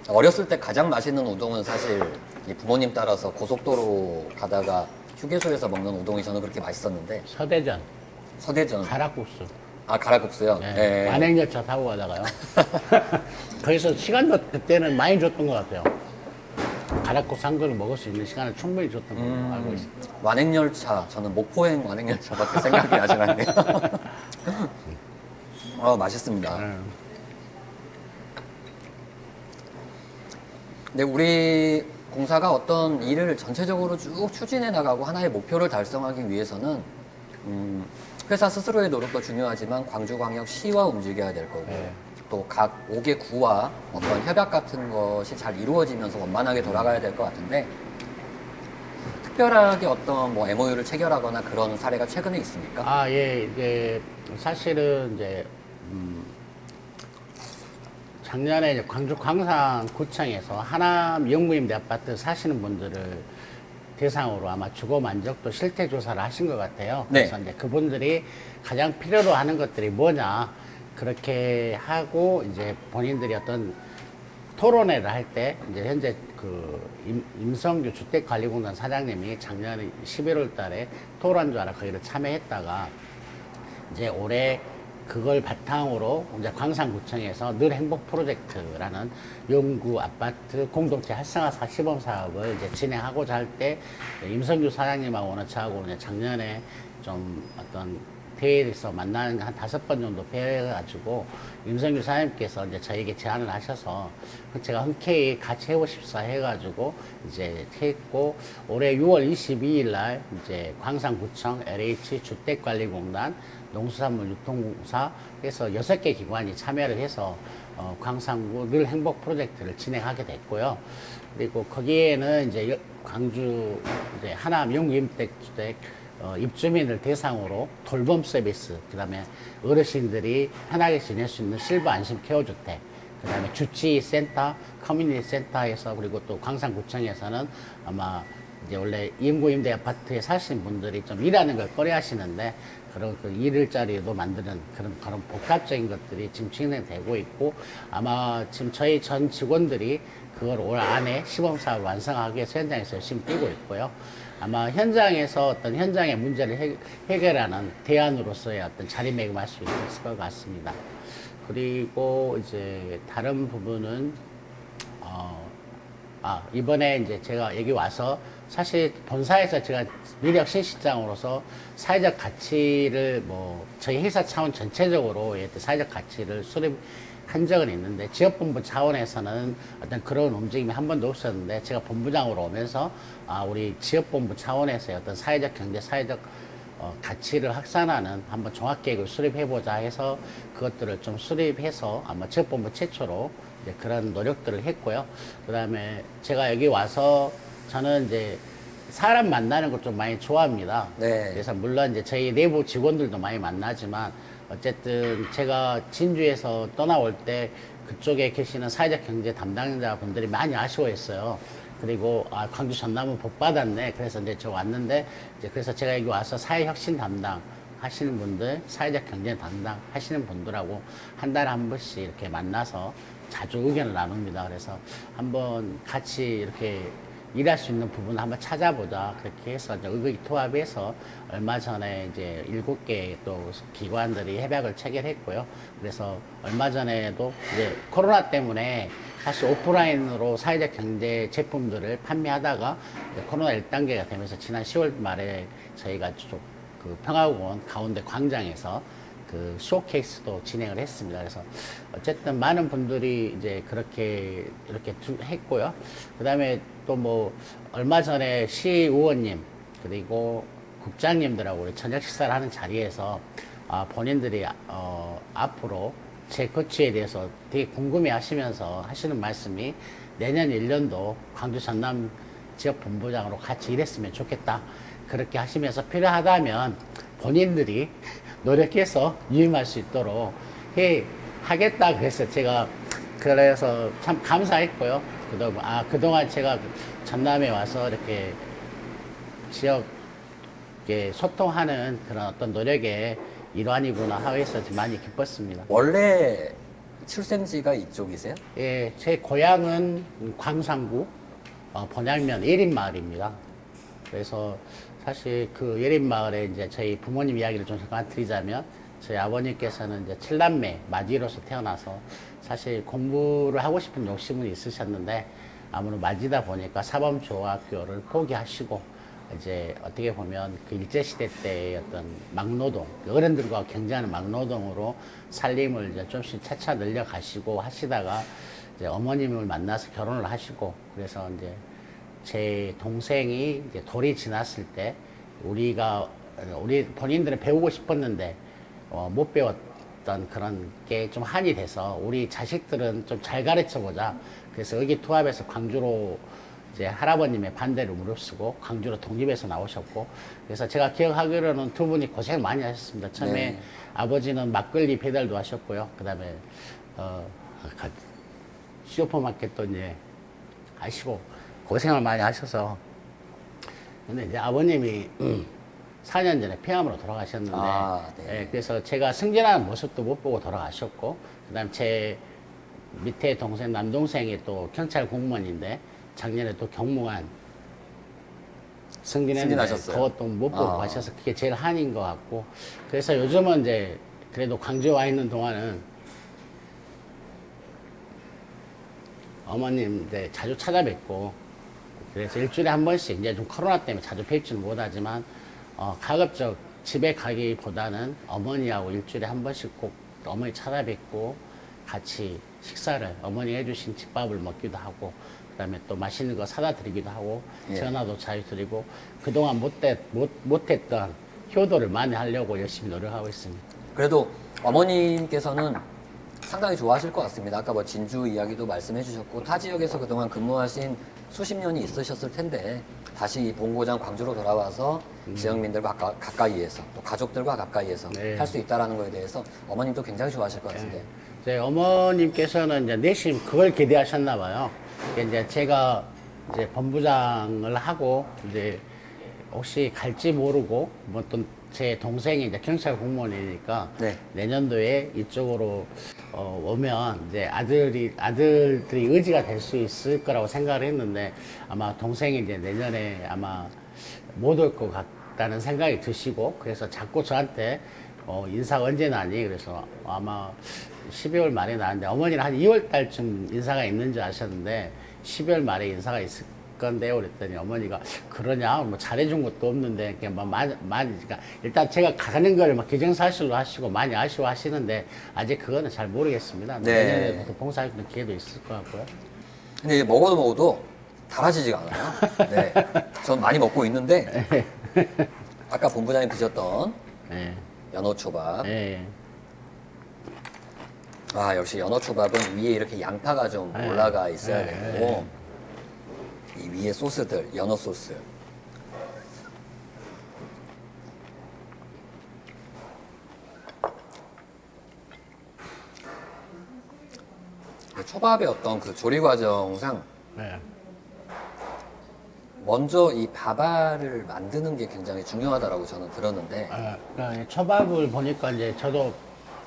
[SPEAKER 1] 어렸을 때 가장 맛있는 우동은 사실 이 부모님 따라서 고속도로 가다가 휴게소에서 먹는 우동이 저는 그렇게 맛있었는데
[SPEAKER 2] 서대전,
[SPEAKER 1] 서대전
[SPEAKER 2] 가락국수.
[SPEAKER 1] 가락국수요.
[SPEAKER 2] 네.
[SPEAKER 1] 네.
[SPEAKER 2] 완행열차 타고 가다가요. 거기서 시간도 그때는 많이 줬던 것 같아요. 가락국수 한 그릇 먹을 수 있는 시간을 충분히 줬던 걸로 알고 있습니다.
[SPEAKER 1] 완행열차 저는 목포행 완행열차밖에 생각이 나지 않네요. 맛있습니다. 근데 우리 공사가 어떤 일을 전체적으로 쭉 추진해 나가고 하나의 목표를 달성하기 위해서는 회사 스스로의 노력도 중요하지만 광주광역시와 움직여야 될 거고
[SPEAKER 2] 네.
[SPEAKER 1] 또 각 5개 구와 어떤 협약 같은 것이 잘 이루어지면서 원만하게 돌아가야 될 것 같은데 특별하게 어떤 뭐 MOU를 체결하거나 그런 사례가 최근에 있습니까?
[SPEAKER 2] 아, 예, 이제 사실은 이제 작년에 이제 광주 광산구청에서 하남 영무임대 아파트 사시는 분들을 대상으로 아마 주거 만족도 실태 조사를 하신 것 같아요.
[SPEAKER 1] 네.
[SPEAKER 2] 그래서 이제 그분들이 가장 필요로 하는 것들이 뭐냐 그렇게 하고 이제 본인들이 어떤 토론회를 할 때 이제 현재 그 임성규 주택관리공단 사장님이 작년 11월 달에 토론조사를 거기를 참여했다가 이제 올해 그걸 바탕으로 이제 광산구청에서 늘 행복 프로젝트라는 영구 아파트 공동체 활성화 시범 사업을 이제 진행하고자 할 때 임성규 사장님하고 오늘 저하고 이제 작년에 좀 어떤 대회에서 만나는 한 5번 정도 뵈가지고 임성규 사장님께서 이제 저에게 제안을 하셔서 제가 흔쾌히 같이 해보십사 해가지고 이제 했고 올해 6월 22일 날 이제 광산구청 LH 주택관리공단 농수산물 유통공사에서 6개 기관이 참여를 해서 광산구 늘 행복 프로젝트를 진행하게 됐고요. 그리고 거기에는 이제 광주 이제 하남 영구임대주택 입주민을 대상으로 돌봄 서비스, 그 다음에 어르신들이 편하게 지낼 수 있는 실버 안심 케어주택, 그 다음에 주치센터, 커뮤니티 센터에서 그리고 또 광산구청에서는 아마 이제 원래 임구임대 아파트에 사시는 분들이 좀 일하는 걸 꺼려 하시는데 그런 그 일자리도 만드는 그런 복합적인 것들이 지금 진행되고 있고 아마 지금 저희 전 직원들이 그걸 올 안에 시범사업을 완성하기 위해서 현장에서 열심히 뛰고 있고요. 아마 현장에서 어떤 현장의 문제를 해결하는 대안으로서의 어떤 자리매김할 수 있을 것 같습니다. 그리고 이제 다른 부분은 이번에 이제 제가 여기 와서 사실 본사에서 제가 미력 실시장으로서 사회적 가치를 뭐 저희 회사 차원 전체적으로 사회적 가치를 수립한 적은 있는데 지역본부 차원에서는 어떤 그런 움직임이 한 번도 없었는데 제가 본부장으로 오면서 우리 지역본부 차원에서의 어떤 사회적 경제 사회적 가치를 확산하는 한번 종합계획을 수립해보자 해서 그것들을 좀 수립해서 아마 지역본부 최초로 이제 그런 노력들을 했고요. 그 다음에 제가 여기 와서 저는 이제 사람 만나는 걸 좀 많이 좋아합니다.
[SPEAKER 1] 네.
[SPEAKER 2] 그래서 물론 이제 저희 내부 직원들도 많이 만나지만 어쨌든 제가 진주에서 떠나올 때 그쪽에 계시는 사회적 경제 담당자분들이 많이 아쉬워했어요. 그리고 광주 전남은 복 받았네. 그래서 이제 저 왔는데 이제 그래서 제가 여기 와서 사회혁신 담당 하시는 분들, 사회적 경제 담당 하시는 분들하고 한 달에 한 번씩 이렇게 만나서 자주 의견을 나눕니다. 그래서 한번 같이 이렇게 일할 수 있는 부분을 한번 찾아보자. 그렇게 해서 이제 의기투합해서 얼마 전에 이제 7개 또 기관들이 협약을 체결했고요. 그래서 얼마 전에도 이제 코로나 때문에 사실 오프라인으로 사회적 경제 제품들을 판매하다가 코로나 1단계가 되면서 지난 10월 말에 저희가 그 평화공원 가운데 광장에서 그 쇼케이스도 진행을 했습니다. 그래서 어쨌든 많은 분들이 이제 그렇게 이렇게 했고요. 그 다음에 또 뭐 얼마 전에 시의원님 그리고 국장님들하고 우리 저녁 식사를 하는 자리에서 본인들이 앞으로 제 거취에 대해서 되게 궁금해 하시면서 하시는 말씀이 내년 1년도 광주 전남 지역 본부장으로 같이 일했으면 좋겠다. 그렇게 하시면서 필요하다면 본인들이 노력해서 유임할 수 있도록 하겠다. 그래서 제가 그래서 참 감사했고요. 그동안 제가 전남에 와서 이렇게 지역에 소통하는 그런 어떤 노력의 일환이구나 하고 해서 많이 기뻤습니다.
[SPEAKER 1] 원래 출생지가 이쪽이세요?
[SPEAKER 2] 예, 제 고향은 광산구 본양면 예린마을입니다. 그래서 사실 그 예린마을에 이제 저희 부모님 이야기를 좀 잠깐 드리자면 저희 아버님께서는 이제 7남매 마지로서 태어나서 사실 공부를 하고 싶은 욕심은 있으셨는데 아무래도 마지다 보니까 사범중학교를 포기하시고 이제 어떻게 보면 그 일제시대 때의 어떤 막노동, 어른들과 경쟁하는 막노동으로 살림을 이제 좀씩 차차 늘려가시고 하시다가 이제 어머님을 만나서 결혼을 하시고 그래서 이제 제 동생이 이제 돌이 지났을 때 우리가 우리 본인들은 배우고 싶었는데 못 배웠던 그런 게 좀 한이 돼서 우리 자식들은 좀 잘 가르쳐 보자. 그래서 의기투합해서 광주로 이제 할아버님의 반대를 무릅쓰고 광주로 독립해서 나오셨고, 그래서 제가 기억하기로는 두 분이 고생 많이 하셨습니다. 처음에
[SPEAKER 1] 네.
[SPEAKER 2] 아버지는 막걸리 배달도 하셨고요. 그다음에 슈퍼마켓도 이제 하시고 고생을 많이 하셔서, 근데 이제 아버님이 4년 전에 폐암으로 돌아가셨는데,
[SPEAKER 1] 네.
[SPEAKER 2] 그래서 제가 승진하는 모습도 못 보고 돌아가셨고, 그다음 제 밑에 동생, 남동생이 또 경찰 공무원인데 작년에 또 경무관 승진했는데
[SPEAKER 1] 승진하셨어요.
[SPEAKER 2] 그것도 못 보고 가셔서 그게 제일 한인 것 같고, 그래서 요즘은 이제 그래도 광주에 와 있는 동안은 어머님 이제 자주 찾아뵙고, 그래서 일주일에 한 번씩, 이제 좀 코로나 때문에 자주 뵙지는 못하지만 가급적 집에 가기보다는 어머니하고 일주일에 한 번씩 꼭 어머니 찾아뵙고 같이 식사를, 어머니 해주신 집밥을 먹기도 하고, 그다음에 또 맛있는 거 사다 드리기도 하고,
[SPEAKER 1] 예.
[SPEAKER 2] 전화도 자주 드리고, 그동안 못했던 효도를 많이 하려고 열심히 노력하고 있습니다.
[SPEAKER 1] 그래도 어머님께서는 상당히 좋아하실 것 같습니다. 아까 뭐 진주 이야기도 말씀해 주셨고, 타 지역에서 그동안 근무하신 수십 년이 있으셨을 텐데 다시 이 본고장 광주로 돌아와서 지역민들과 가까이에서, 또 가족들과 가까이에서
[SPEAKER 2] 네.
[SPEAKER 1] 할 수 있다는 거에 대해서 어머님도 굉장히 좋아하실 것 같은데.
[SPEAKER 2] 이제 어머님께서는 이제 내심 그걸 기대하셨나 봐요. 이제 제가 이제 본부장을 하고 이제 혹시 갈지 모르고, 뭐 또 제 동생이 이제 경찰 공무원이니까
[SPEAKER 1] 네.
[SPEAKER 2] 내년도에 이쪽으로 오면 이제 아들들이 의지가 될 수 있을 거라고 생각을 했는데, 아마 동생이 이제 내년에 아마 못 올 것 같다는 생각이 드시고, 그래서 자꾸 저한테 인사가 언제 나니? 그래서 아마 12월 말에 나왔는데, 어머니는 한 2월 달쯤 인사가 있는 줄 아셨는데 12월 말에 인사가 있을 건데요. 그랬더니 어머니가 그러냐? 뭐 잘해준 것도 없는데 그냥 뭐 많이 그러니까 일단 제가 가는 걸 막 기정사실로 하시고 많이 아쉬워하시는데, 아직 그거는 잘 모르겠습니다.
[SPEAKER 1] 네.
[SPEAKER 2] 내년에도 봉사할 기회도 있을 것 같고요.
[SPEAKER 1] 근데 이게 먹어도 달아지지가 않아요. 네. 전 많이 먹고 있는데 아까 본부장님 드셨던
[SPEAKER 2] 네.
[SPEAKER 1] 연어초밥.
[SPEAKER 2] 네.
[SPEAKER 1] 아, 역시 연어초밥은 위에 이렇게 양파가 좀
[SPEAKER 2] 네.
[SPEAKER 1] 올라가 있어야
[SPEAKER 2] 네.
[SPEAKER 1] 되고, 이 위에 소스들, 연어 소스. 초밥의 어떤 그 조리 과정상
[SPEAKER 2] 네.
[SPEAKER 1] 먼저 이 밥알을 만드는 게 굉장히 중요하다고 저는 들었는데.
[SPEAKER 2] 그러니까 초밥을 보니까 이제 저도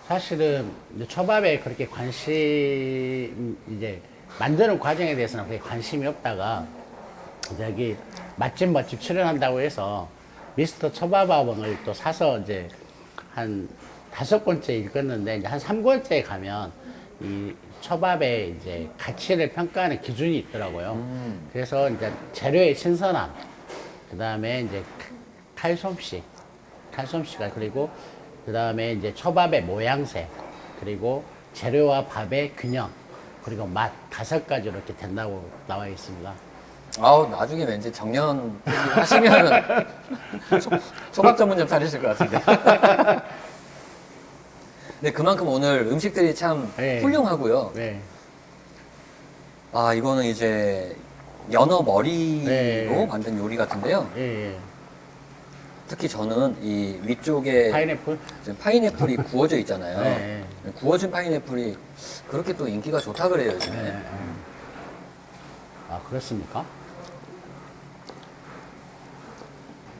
[SPEAKER 2] 사실은 이제 초밥에 그렇게 이제 만드는 과정에 대해서는 그렇게 관심이 없다가, 저기 맛집 출연한다고 해서 미스터 초밥왕을 또 사서 이제 한 5권째 읽었는데, 이제 한 3권째에 가면 이 초밥의 이제 가치를 평가하는 기준이 있더라고요. 그래서 이제 재료의 신선함, 그 다음에 이제 칼솜씨가, 그리고 그 다음에 이제 초밥의 모양새, 그리고 재료와 밥의 균형, 그리고 맛, 5가지로 이렇게 된다고 나와 있습니다.
[SPEAKER 1] 아우, 나중에 왠지 정년 하시면 초밥 전문점 차리실 것 같은데. 네, 그만큼 오늘 음식들이 참
[SPEAKER 2] 네.
[SPEAKER 1] 훌륭하고요.
[SPEAKER 2] 네.
[SPEAKER 1] 아, 이거는 이제 연어 머리로
[SPEAKER 2] 네.
[SPEAKER 1] 만든 요리 같은데요.
[SPEAKER 2] 예, 예.
[SPEAKER 1] 특히 저는 이 위쪽에
[SPEAKER 2] 파인애플?
[SPEAKER 1] 지금 파인애플이 구워져 있잖아요.
[SPEAKER 2] 네.
[SPEAKER 1] 구워진 파인애플이 그렇게 또 인기가 좋다 그래요, 요즘에.
[SPEAKER 2] 네. 아, 그렇습니까?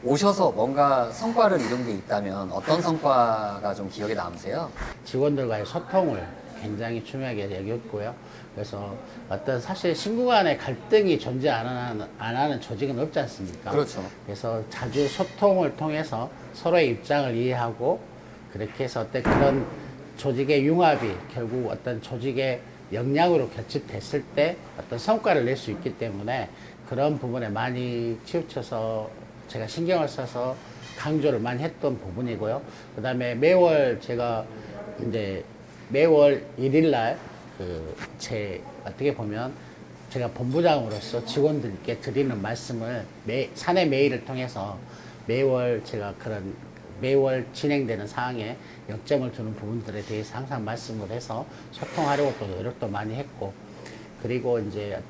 [SPEAKER 1] 오셔서 뭔가 성과를 이룬 게 있다면 어떤 성과가 좀 기억에 남으세요?
[SPEAKER 2] 직원들과의 소통을 굉장히 중요하게 여겼고요. 그래서 어떤 사실 신구 간의 갈등이 존재 안 하는 조직은 없지 않습니까?
[SPEAKER 1] 그렇죠.
[SPEAKER 2] 그래서 자주 소통을 통해서 서로의 입장을 이해하고, 그렇게 해서 어떤 그런 조직의 융합이 결국 어떤 조직의 역량으로 결집됐을 때 어떤 성과를 낼 수 있기 때문에, 그런 부분에 많이 치우쳐서 제가 신경을 써서 강조를 많이 했던 부분이고요. 그 다음에 매월 제가 이제 매월 1일날 어떻게 보면 제가 본부장으로서 직원들께 드리는 말씀을 사내 메일을 통해서 매월 제가 그런 매월 진행되는 사항에 역점을 두는 부분들에 대해서 항상 말씀을 해서 소통하려고 또 노력도 많이 했고, 그리고 이제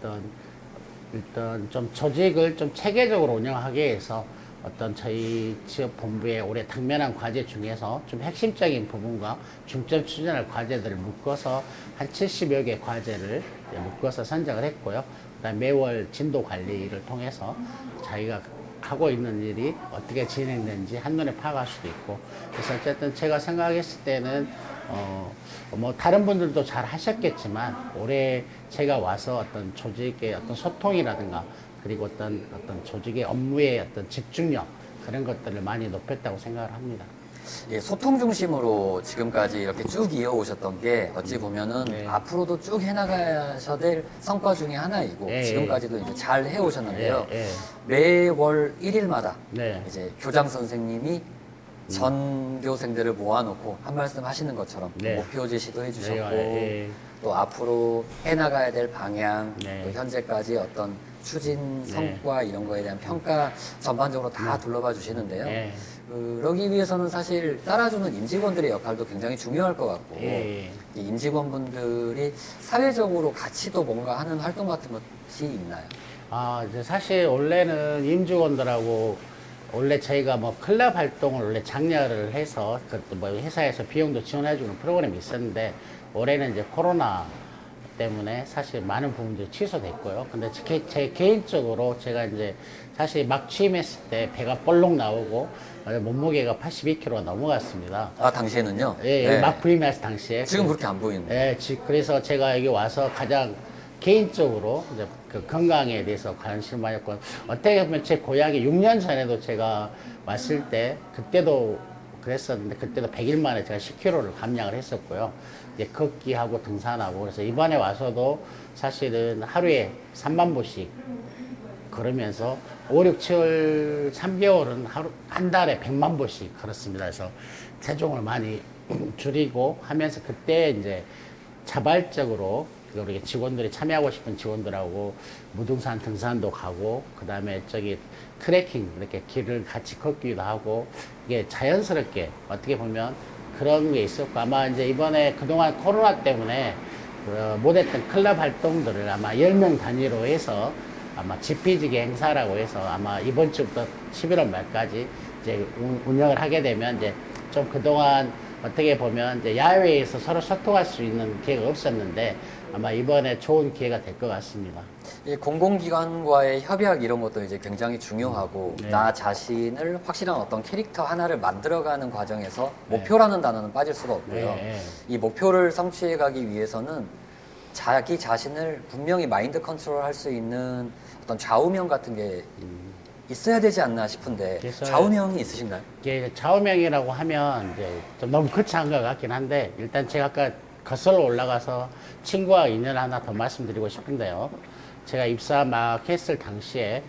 [SPEAKER 2] 일단 좀 조직을 좀 체계적으로 운영하기 위해서 어떤 저희 지역 본부의 올해 당면한 과제 중에서 좀 핵심적인 부분과 중점 추진할 과제들을 묶어서 한 70여 개 과제를 묶어서 선정을 했고요. 그다음 매월 진도 관리를 통해서 자기가 하고 있는 일이 어떻게 진행되는지 한눈에 파악할 수도 있고, 그래서 어쨌든 제가 생각했을 때는 뭐 다른 분들도 잘 하셨겠지만 올해 제가 와서 어떤 조직의 어떤 소통이라든가 그리고 어떤 조직의 업무의 어떤 집중력 그런 것들을 많이 높였다고 생각을 합니다.
[SPEAKER 1] 예, 소통 중심으로 지금까지 이렇게 쭉 이어오셨던 게 어찌 보면은
[SPEAKER 2] 네.
[SPEAKER 1] 앞으로도 쭉 해나가셔야 될 성과 중에 하나이고
[SPEAKER 2] 예,
[SPEAKER 1] 지금까지도 이제 잘 해오셨는데요.
[SPEAKER 2] 예, 예.
[SPEAKER 1] 매월 1일마다
[SPEAKER 2] 네.
[SPEAKER 1] 이제 교장 선생님이 전교생들을 모아놓고 한 말씀 하시는 것처럼
[SPEAKER 2] 네.
[SPEAKER 1] 목표 제시도 해주셨고
[SPEAKER 2] 예.
[SPEAKER 1] 또 앞으로 해나가야 될 방향,
[SPEAKER 2] 네.
[SPEAKER 1] 또 현재까지 어떤 추진 성과 이런 거에 대한 평가 전반적으로 다 둘러봐 주시는데요.
[SPEAKER 2] 예.
[SPEAKER 1] 그러기 위해서는 사실 따라주는 임직원들의 역할도 굉장히 중요할 것 같고
[SPEAKER 2] 예.
[SPEAKER 1] 이 임직원분들이 사회적으로 같이 또 뭔가 하는 활동 같은 것이 있나요?
[SPEAKER 2] 이제 사실 원래는 임직원들하고 원래 저희가 뭐 클럽 활동을 원래 장려를 해서 그것도 뭐 회사에서 비용도 지원해주는 프로그램이 있었는데 올해는 이제 코로나 때문에 사실 많은 부분들이 취소됐고요. 근데 제 개인적으로 제가 이제 사실 막 취임했을 때 배가 볼록 나오고 몸무게가 82kg가 넘어갔습니다.
[SPEAKER 1] 아, 당시에는요?
[SPEAKER 2] 예,
[SPEAKER 1] 네.
[SPEAKER 2] 막 부임했을 당시에.
[SPEAKER 1] 지금 그렇게 안 보이는데.
[SPEAKER 2] 예, 그래서 제가 여기 와서 가장 개인적으로 이제 그 건강에 대해서 관심을 많이 갖고, 어떻게 보면 제 고향에 6년 전에도 제가 왔을 때 그때도 그랬었는데 그때도 100일 만에 제가 10kg를 감량을 했었고요. 이제 걷기하고 등산하고 그래서 이번에 와서도 사실은 하루에 3만 보씩 걸으면서 5, 6, 7, 3개월은 한 달에 100만 보씩 걸었습니다. 그래서 체중을 많이 줄이고 하면서 그때 이제 자발적으로 우리 직원들이 참여하고 싶은 직원들하고 무등산 등산도 가고 그 다음에 저기 트레킹 이렇게 길을 같이 걷기도 하고 이게 자연스럽게 어떻게 보면 그런 게 있었고, 아마 이제 이번에 그동안 코로나 때문에 못했던 클럽 활동들을 아마 10명 단위로 해서 아마 지피지기 행사라고 해서 아마 이번 주부터 11월 말까지 이제 운영을 하게 되면 이제 좀 그동안 어떻게 보면 이제 야외에서 서로 소통할 수 있는 기회가 없었는데 아마 이번에 좋은 기회가 될 것 같습니다.
[SPEAKER 1] 이 공공기관과의 협약 이런 것도 이제 굉장히 중요하고
[SPEAKER 2] 네.
[SPEAKER 1] 나 자신을 확실한 어떤 캐릭터 하나를 만들어가는 과정에서
[SPEAKER 2] 네.
[SPEAKER 1] 목표라는 단어는 빠질 수가 없고요.
[SPEAKER 2] 네.
[SPEAKER 1] 이 목표를 성취해가기 위해서는 자기 자신을 분명히 마인드 컨트롤 할 수 있는 어떤 좌우명 같은 게 있어야 되지 않나 싶은데
[SPEAKER 2] 그래서
[SPEAKER 1] 좌우명이 있으신가요?
[SPEAKER 2] 이게 좌우명이라고 하면 이제 좀 너무 거창한 것 같긴 한데 일단 제가 아까 거슬러 올라가서 친구와 인연 하나 더 말씀드리고 싶은데요. 제가 입사 막 했을 당시에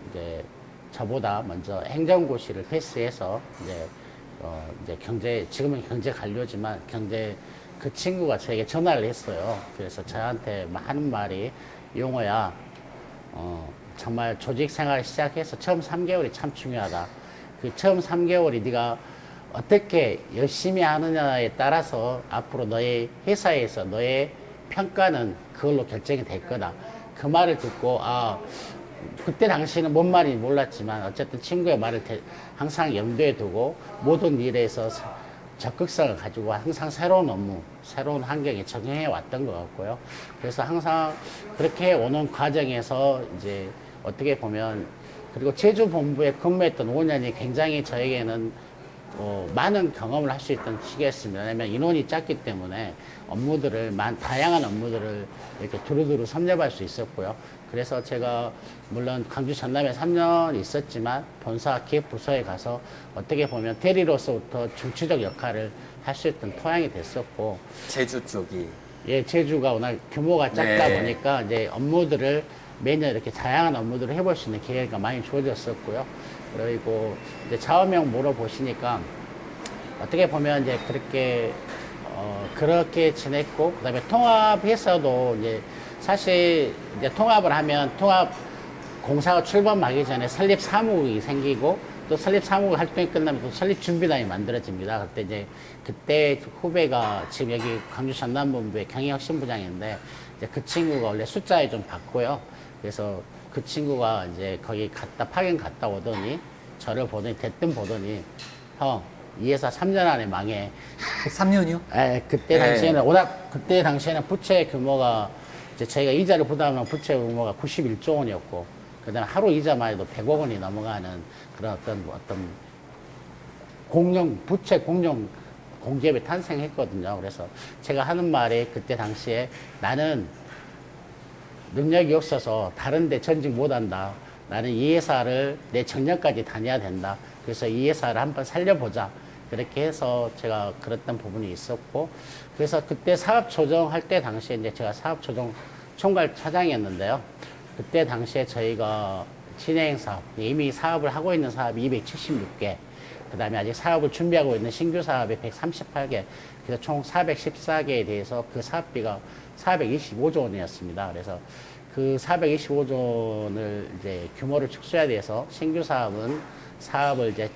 [SPEAKER 2] 이제 저보다 먼저 행정고시를 패스해서 이제 지금은 경제 관료지만 그 친구가 저에게 전화를 했어요. 그래서 저한테 하는 말이 용호야, 정말 조직 생활 시작해서 처음 3개월이 참 중요하다. 그 처음 3개월이 네가 어떻게 열심히 하느냐에 따라서 앞으로 너의 회사에서 너의 평가는 그걸로 결정이 될 거다. 그 말을 듣고 그때 당시는 뭔 말인지 몰랐지만 어쨌든 친구의 말을 항상 염두에 두고 모든 일에서 적극성을 가지고 항상 새로운 업무, 새로운 환경에 적응해 왔던 것 같고요. 그래서 항상 그렇게 오는 과정에서 이제 어떻게 보면 그리고 제주 본부에 근무했던 5년이 굉장히 저에게는 많은 경험을 할 수 있던 시기였습니다. 왜냐하면 인원이 작기 때문에 다양한 업무들을 이렇게 두루두루 섭렵할 수 있었고요. 그래서 제가 물론 광주 전남에 3년 있었지만 본사 기획부서에 가서 어떻게 보면 대리로서부터 중추적 역할을 할 수 있던 토양이 됐었고,
[SPEAKER 1] 제주 쪽이
[SPEAKER 2] 예, 제주가 워낙 규모가 작다
[SPEAKER 1] 네.
[SPEAKER 2] 보니까 이제 업무들을 매년 이렇게 다양한 업무들을 해볼 수 있는 기회가 많이 주어졌었고요. 그리고 이제 좌우명 물어보시니까 어떻게 보면 이제 그렇게 지냈고, 그다음에 통합해서도 이제 사실 이제 통합을 하면 공사가 출범하기 전에 설립 사무국이 생기고 또 설립 사무국 활동이 끝나면 또 설립 준비단이 만들어집니다. 그때 후배가 지금 여기 광주 전남본부의 경영혁신부장인데 이제 그 친구가 원래 숫자에 좀 봤고요. 그래서 그 친구가 이제 거기 파견 갔다 오더니 저를 보더니 대뜸 보더니 형, 이 회사 3년 안에 망해.
[SPEAKER 1] 3년이요?
[SPEAKER 2] 예, 그때 당시에는 워낙 그때 당시에는 부채 규모가 이제 저희가 이자를 부담하면 부채 규모가 91조 원이었고 그다음에 하루 이자만 해도 100억 원이 넘어가는 그런 어떤 부채 공룡 공기업이 탄생했거든요. 그래서 제가 하는 말이 그때 당시에 나는 능력이 없어서 다른 데 전직 못 한다. 나는 이 회사를 내 정년까지 다녀야 된다. 그래서 이 회사를 한번 살려보자. 그렇게 해서 제가 그랬던 부분이 있었고, 그래서 그때 사업 조정할 때 당시에 이제 제가 사업 조정 총괄 차장이었는데요. 그때 당시에 저희가 진행 사업, 이미 사업을 하고 있는 사업이 276개, 그 다음에 아직 사업을 준비하고 있는 신규 사업이 138개, 그래서 총 414개에 대해서 그 사업비가 425조 원이었습니다. 그래서 그 425조 원을 이제 규모를 축소해야 돼서 신규 사업은 사업을 이제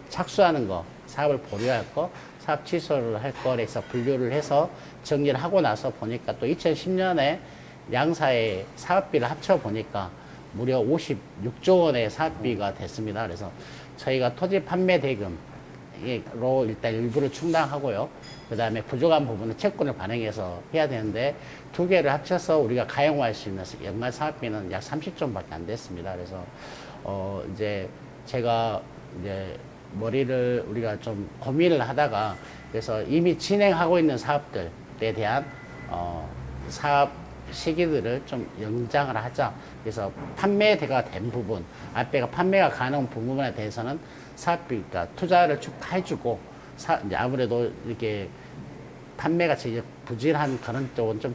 [SPEAKER 2] 착수하는 거, 사업을 보류할 거, 사업 취소를 할 거에서 분류를 해서 정리를 하고 나서 보니까 또 2010년에 양사의 사업비를 합쳐 보니까 무려 56조 원의 사업비가 됐습니다. 그래서 저희가 토지 판매 대금으로 일단 일부를 충당하고요. 그 다음에 부족한 부분은 채권을 발행해서 해야 되는데 두 개를 합쳐서 우리가 가용할 수 있는 연간 사업비는 약 30조 원밖에 안 됐습니다. 그래서 이제 제가 이제 머리를 우리가 좀 고민을 하다가 그래서 이미 진행하고 있는 사업들에 대한 사업 시기들을 좀 연장을 하자. 그래서 판매가 된 부분, 앞에가 판매가 가능한 부분에 대해서는 사업비, 그러니까 투자를 쭉 해주고, 이제 아무래도 이렇게 판매가 이제 부진한 그런 쪽은 좀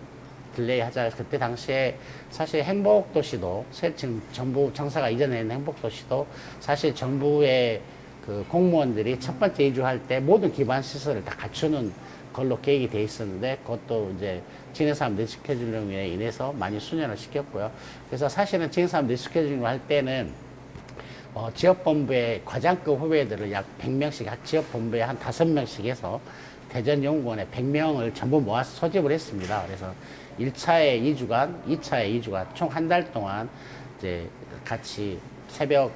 [SPEAKER 2] 딜레이 하자. 그때 당시에 사실 행복도시도, 지금 정부 청사가 이전에 있는 행복도시도 사실 정부의 그 공무원들이 첫 번째 이주할 때 모든 기반 시설을 다 갖추는 걸로 계획이 돼 있었는데 그것도 이제 진행사업 리스케줄링으로 인해서 많이 수년을 시켰고요. 그래서 사실은 진행사업 리스케줄링을 할 때는 지역본부의 과장급 후배들을 약 100명씩 각 지역본부에 한 5명씩 해서 대전연구원에 100명을 전부 모아서 소집을 했습니다. 그래서 1차에 2주간, 2차에 2주간 총 한 달 동안 이제 같이 새벽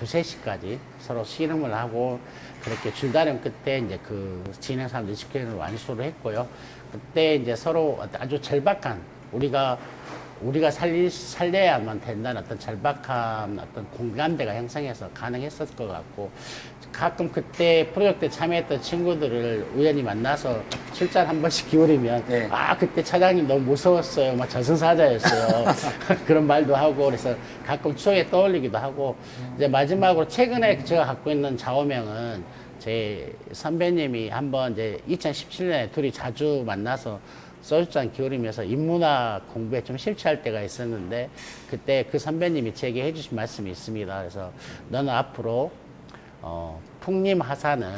[SPEAKER 2] 2, 3시까지 서로 씨름을 하고 그렇게 줄다름 끝에 이제 그 진행사업 리스케줄링을 완수를 했고요. 그때 이제 서로 아주 절박한 우리가 살려야만 된다는 어떤 절박한 어떤 공감대가 형성해서 가능했었을 것 같고 가끔 그때 프로젝트에 참여했던 친구들을 우연히 만나서 술잔 한 번씩 기울이면
[SPEAKER 1] 네.
[SPEAKER 2] 아 그때 차장님 너무 무서웠어요 막 저승사자였어요 그런 말도 하고 그래서 가끔 추억에 떠올리기도 하고 이제 마지막으로 최근에 제가 갖고 있는 좌우명은 제 선배님이 한번 이제 2017년에 둘이 자주 만나서 소주잔 기울이면서 인문학 공부에 좀 실패할 때가 있었는데 그때 그 선배님이 제게 해주신 말씀이 있습니다. 그래서 너는 앞으로 풍림하산은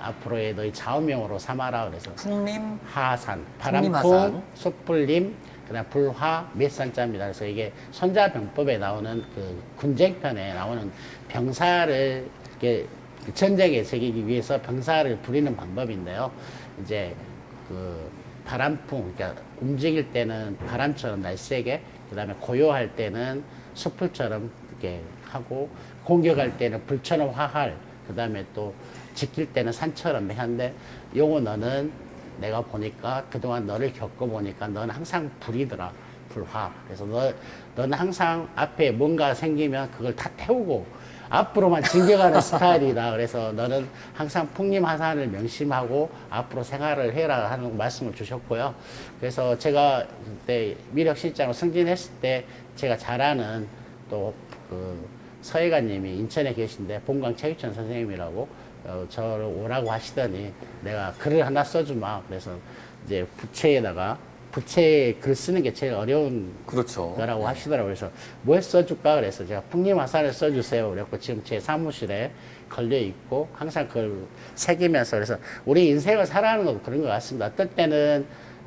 [SPEAKER 2] 앞으로의 너의 좌우명으로 삼아라. 그래서 풍림하산, 바람풍, 숯불림, 그다음 불화, 滅산자입니다. 그래서 이게 손자병법에 나오는 그 군쟁편에 나오는 병사를 이렇게 전쟁에 새기기 위해서 병사를 부리는 방법인데요. 이제 그 바람풍, 그러니까 움직일 때는 바람처럼 날쌔게, 그 다음에 고요할 때는 숯불처럼 이렇게 하고, 공격할 때는 불처럼 화할, 그 다음에 또 지킬 때는 산처럼 하는데, 요거 너는 내가 보니까 그동안 너를 겪어보니까 너는 항상 불이더라. 불화. 그래서 너는 항상 앞에 뭔가 생기면 그걸 다 태우고, 앞으로만 진격하는 스타일이다. 그래서 너는 항상 풍림하산을 명심하고 앞으로 생활을 해라 하는 말씀을 주셨고요. 그래서 제가 그때 미력실장으로 승진했을 때 제가 잘 아는 또 그 서해관님이 인천에 계신데 본광 최유천 선생님이라고 저를 오라고 하시더니 내가 글을 하나 써주마. 그래서 이제 부채에 글 쓰는 게 제일 어려운
[SPEAKER 1] 그렇죠.
[SPEAKER 2] 거라고 하시더라고요. 그래서 뭐 써줄까? 그래서 제가 풍림화산을 써주세요. 그래갖고 지금 제 사무실에 걸려있고 항상 그걸 새기면서 그래서 우리 인생을 살아가는 것도 그런 것 같습니다. 어떨 때는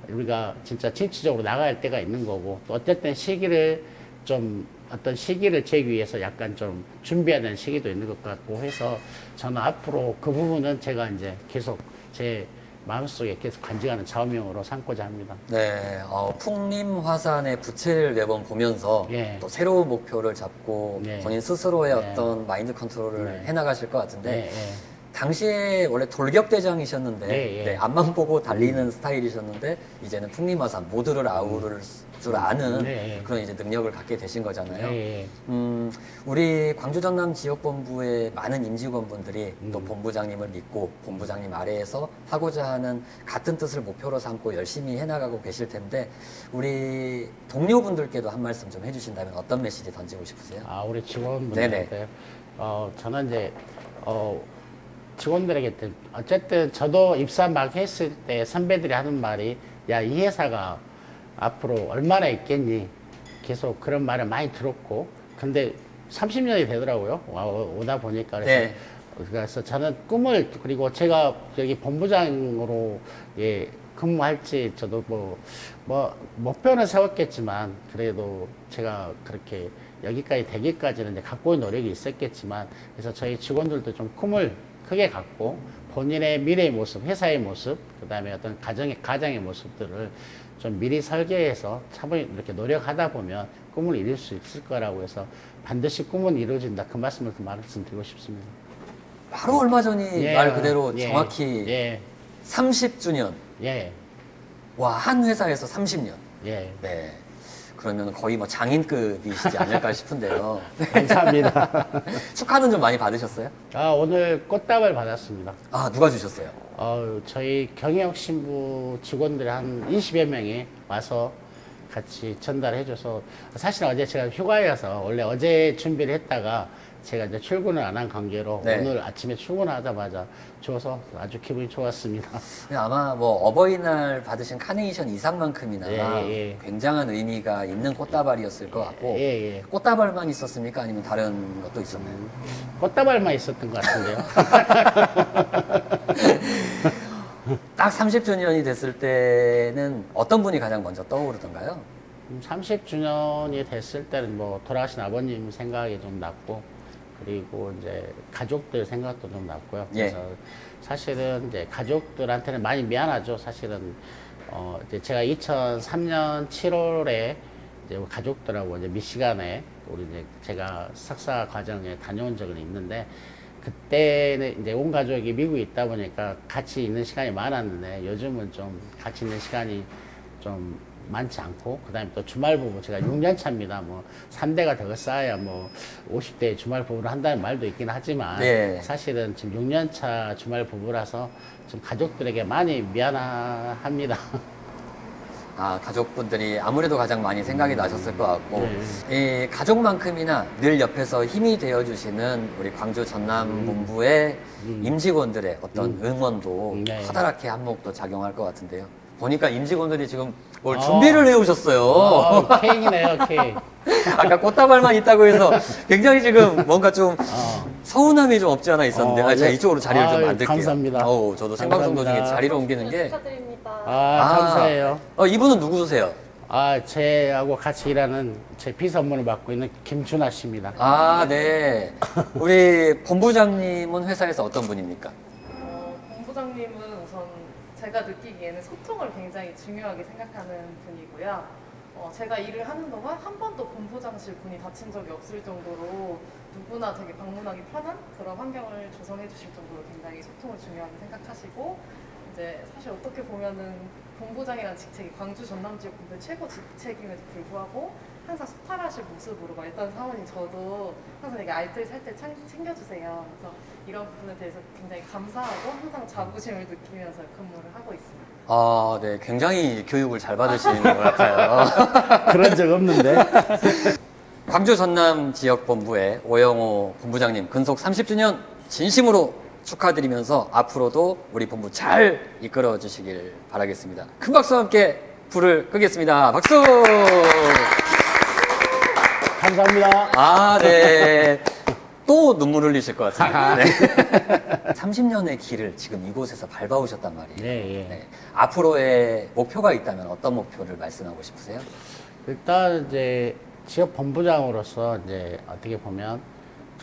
[SPEAKER 2] 우리가 진짜 진취적으로 나가야 할 때가 있는 거고 또 어떨 때는 시기를 좀 어떤 시기를 재기 위해서 약간 좀 준비해야 되는 시기도 있는 것 같고 해서 저는 앞으로 그 부분은 제가 이제 계속 제 마음속에 계속 간직하는 좌우명으로 삼고자 합니다.
[SPEAKER 1] 네, 풍림 화산의 부채를 매번 보면서
[SPEAKER 2] 예.
[SPEAKER 1] 또 새로운 목표를 잡고
[SPEAKER 2] 네.
[SPEAKER 1] 본인 스스로의
[SPEAKER 2] 네.
[SPEAKER 1] 어떤 마인드 컨트롤을
[SPEAKER 2] 네.
[SPEAKER 1] 해나가실 것 같은데
[SPEAKER 2] 예, 예.
[SPEAKER 1] 당시에 원래 돌격대장이셨는데
[SPEAKER 2] 네, 예.
[SPEAKER 1] 네, 앞만 보고 달리는 스타일이셨는데 이제는 풍림화산 모두를 아우를 줄 아는
[SPEAKER 2] 네, 예.
[SPEAKER 1] 그런 이제 능력을 갖게 되신 거잖아요.
[SPEAKER 2] 예, 예.
[SPEAKER 1] 우리 광주 전남 지역본부의 많은 임직원분들이 또
[SPEAKER 2] 음.
[SPEAKER 1] 본부장님을 믿고 본부장님 아래에서 하고자 하는 같은 뜻을 목표로 삼고 열심히 해나가고 계실 텐데 우리 동료분들께도 한 말씀 좀 해주신다면 어떤 메시지 던지고 싶으세요?
[SPEAKER 2] 아, 우리 직원분들한테 저는 이제 직원들에게 어쨌든 저도 입사 막 했을 때 선배들이 하는 말이 야, 이 회사가 앞으로 얼마나 있겠니? 계속 그런 말을 많이 들었고 근데 30년이 되더라고요. 오다 보니까
[SPEAKER 1] 네.
[SPEAKER 2] 그래서 저는 꿈을 그리고 제가 여기 본부장으로 예, 근무할지 저도 뭐 목표는 세웠겠지만 그래도 제가 그렇게 여기까지 되기까지는 이제 갖고 있는 노력이 있었겠지만 그래서 저희 직원들도 좀 꿈을 크게 갖고 본인의 미래의 모습, 회사의 모습, 그 다음에 어떤 가정의 모습들을 좀 미리 설계해서 차분히 이렇게 노력하다 보면 꿈을 이룰 수 있을 거라고 해서 반드시 꿈은 이루어진다. 그 말씀을 말씀드리고 싶습니다.
[SPEAKER 1] 바로 얼마 전이
[SPEAKER 2] 예,
[SPEAKER 1] 말 그대로
[SPEAKER 2] 예,
[SPEAKER 1] 정확히
[SPEAKER 2] 예,
[SPEAKER 1] 30주년.
[SPEAKER 2] 예,
[SPEAKER 1] 와, 한 회사에서 30년.
[SPEAKER 2] 예.
[SPEAKER 1] 네. 그러면 거의 뭐 장인급이시지 않을까 싶은데요.
[SPEAKER 2] 감사합니다.
[SPEAKER 1] 축하는 좀 많이 받으셨어요?
[SPEAKER 2] 아, 오늘 꽃다발 받았습니다.
[SPEAKER 1] 아, 누가 주셨어요?
[SPEAKER 2] 저희 경영 신부 직원들 한 20여 명이 와서 같이 전달해줘서 사실 어제 제가 휴가여서 원래 어제 준비를 했다가 제가 이제 출근을 안 한 관계로
[SPEAKER 1] 네.
[SPEAKER 2] 오늘 아침에 출근하자마자 줘서 아주 기분이 좋았습니다.
[SPEAKER 1] 근데 아마 뭐 어버이날 받으신 카네이션 이상만큼이나
[SPEAKER 2] 예, 예.
[SPEAKER 1] 굉장한 의미가 있는 꽃다발이었을 것 같고
[SPEAKER 2] 예, 예.
[SPEAKER 1] 꽃다발만 있었습니까? 아니면 다른 것도 있었나요?
[SPEAKER 2] 꽃다발만 있었던 것 같은데요.
[SPEAKER 1] 딱 30주년이 됐을 때는 어떤 분이 가장 먼저 떠오르던가요?
[SPEAKER 2] 30주년이 됐을 때는 뭐 돌아가신 아버님 생각이 좀 났고 그리고 이제 가족들 생각도 좀 났고요.
[SPEAKER 1] 예.
[SPEAKER 2] 그래서 사실은 이제 가족들한테는 많이 미안하죠. 사실은 이제 제가 2003년 7월에 이제 가족들하고 이제 미시간에 우리 이제 제가 석사 과정에 다녀온 적은 있는데 그때는 이제 온 가족이 미국에 있다 보니까 같이 있는 시간이 많았는데 요즘은 좀 같이 있는 시간이 좀 많지 않고 그다음에 또 주말 부부 제가 6년 차입니다. 뭐 3대가 더 쌓아야 뭐 50대 주말 부부를 한다는 말도 있긴 하지만
[SPEAKER 1] 네.
[SPEAKER 2] 사실은 지금 6년 차 주말 부부라서 좀 가족들에게 많이 미안합니다.
[SPEAKER 1] 아, 가족분들이 아무래도 가장 많이 생각이 나셨을 것 같고, 이 가족만큼이나 늘 옆에서 힘이 되어주시는 우리 광주 전남 본부의 임직원들의 어떤 응원도
[SPEAKER 2] 네.
[SPEAKER 1] 커다랗게 한몫도 작용할 것 같은데요. 보니까 임직원들이 지금 뭘 준비를 해오셨어요.
[SPEAKER 2] 케이크네요, 케이크.
[SPEAKER 1] 아까 꽃다발만 있다고 해서 굉장히 지금 뭔가 좀 서운함이 좀 없지 않아 있었는데, 제가 이쪽으로 자리를 좀 만들게요.
[SPEAKER 2] 감사합니다.
[SPEAKER 1] 저도 생방송 도중에
[SPEAKER 2] 감사합니다.
[SPEAKER 1] 자리를 옮기는 게.
[SPEAKER 3] 축하드립니다.
[SPEAKER 2] 감사해요.
[SPEAKER 1] 이분은 누구세요?
[SPEAKER 2] 제하고 같이 일하는 제 비서 업무를 맡고 있는 김준하 씨입니다.
[SPEAKER 1] 네. 우리 본부장님은 회사에서 어떤 분입니까?
[SPEAKER 3] 본부장님은 우선 제가 느끼기에는 소통을 굉장히 중요하게 생각하는 분이고요. 제가 일을 하는 동안 한 번도 본부장실 분이 다친 적이 없을 정도로 누구나 되게 방문하기 편한 그런 환경을 조성해 주실 정도로 굉장히 소통을 중요하게 생각하시고 이제 사실 어떻게 보면은 본부장이라는 직책이 광주 전남 지역 본부의 최고 직책임에도 불구하고 항상 소탈하실 모습으로 말단 사원인 저도 항상 되게 알뜰 살뜰 챙겨주세요. 그래서 이런 부분에 대해서 굉장히 감사하고 항상 자부심을 느끼면서 근무를 하고 있습니다.
[SPEAKER 1] 네. 굉장히 교육을 잘 받으시는 것 같아요.
[SPEAKER 2] 그런 적 없는데.
[SPEAKER 1] 광주 전남 지역 본부의 오영호 본부장님 근속 30주년 진심으로 축하드리면서 앞으로도 우리 본부 잘 이끌어 주시길 바라겠습니다. 큰 박수와 함께 불을 끄겠습니다. 박수!
[SPEAKER 2] 감사합니다.
[SPEAKER 1] 네. 또 눈물 흘리실 것 같습니다. 네. 30년의 길을 지금 이곳에서 밟아오셨단 말이에요.
[SPEAKER 2] 네.
[SPEAKER 1] 앞으로의 목표가 있다면 어떤 목표를 말씀하고 싶으세요?
[SPEAKER 2] 일단 이제 지역 본부장으로서 이제 어떻게 보면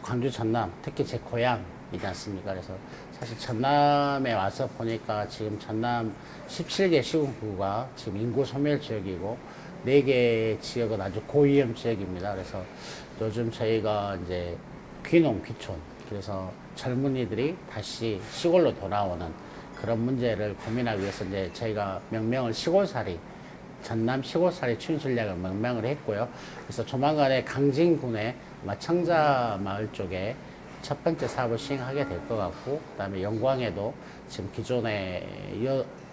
[SPEAKER 2] 광주 전남, 특히 제 고향이지 않습니까? 그래서 사실 전남에 와서 보니까 지금 전남 17개 시군구가 지금 인구 소멸 지역이고 4개 지역은 아주 고위험 지역입니다. 그래서 요즘 저희가 이제 귀농, 귀촌, 그래서 젊은이들이 다시 시골로 돌아오는 그런 문제를 고민하기 위해서 이제 저희가 명명을 시골살이, 전남 시골살이 추진 전략을 명명을 했고요. 그래서 조만간에 강진군의 아마 청자마을 쪽에 첫 번째 사업을 시행하게 될 것 같고, 그다음에 영광에도 지금 기존의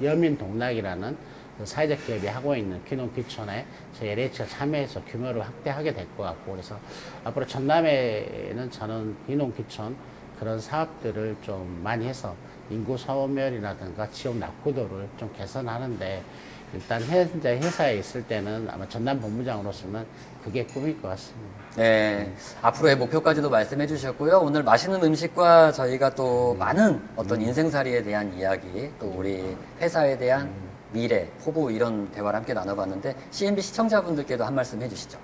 [SPEAKER 2] 여민동락이라는 그 사회적 기업이 하고 있는 귀농 귀촌에 저희 LH가 참여해서 규모를 확대하게 될 것 같고, 그래서 앞으로 전남에는 저는 귀농 귀촌 그런 사업들을 좀 많이 해서 인구 소멸이라든가 지역 낙후도를 좀 개선하는데, 일단 현재 회사에 있을 때는 아마 전남 본부장으로서는 그게 꿈일 것 같습니다.
[SPEAKER 1] 네, 앞으로의 목표까지도 말씀해 주셨고요. 오늘 맛있는 음식과 저희가 또 많은 어떤 인생살이에 대한 이야기, 또 우리 회사에 대한 미래, 포부 이런 대화를 함께 나눠봤는데 CNB 시청자분들께도 한 말씀 해주시죠.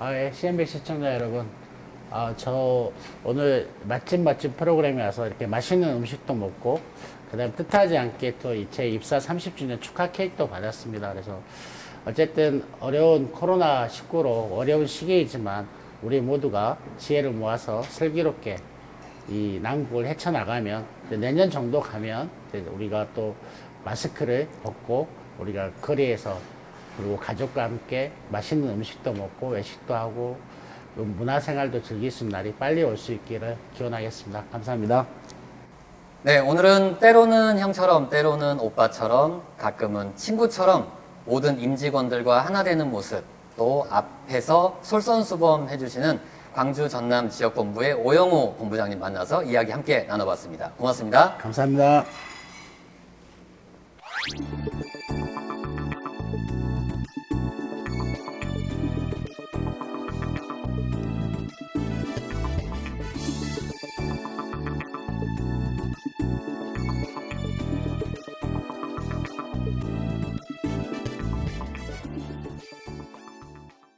[SPEAKER 2] 예, CNB 시청자 여러분, 저 오늘 맛집 프로그램에 와서 이렇게 맛있는 음식도 먹고, 그 다음에 뜻하지 않게 또 제 입사 30주년 축하 케이크도 받았습니다. 그래서 어쨌든 어려운 코로나19로 어려운 시기이지만 우리 모두가 지혜를 모아서 슬기롭게 이 난국을 헤쳐나가면 내년 정도 가면 우리가 또 마스크를 벗고 우리가 거리에서 그리고 가족과 함께 맛있는 음식도 먹고 외식도 하고 문화생활도 즐길 수 있는 날이 빨리 올 수 있기를 기원하겠습니다. 감사합니다.
[SPEAKER 1] 네, 오늘은 때로는 형처럼, 때로는 오빠처럼, 가끔은 친구처럼 모든 임직원들과 하나 되는 모습, 또 앞에서 솔선수범 해주시는 광주 전남 지역본부의 오영호 본부장님 만나서 이야기 함께 나눠봤습니다. 고맙습니다.
[SPEAKER 2] 감사합니다.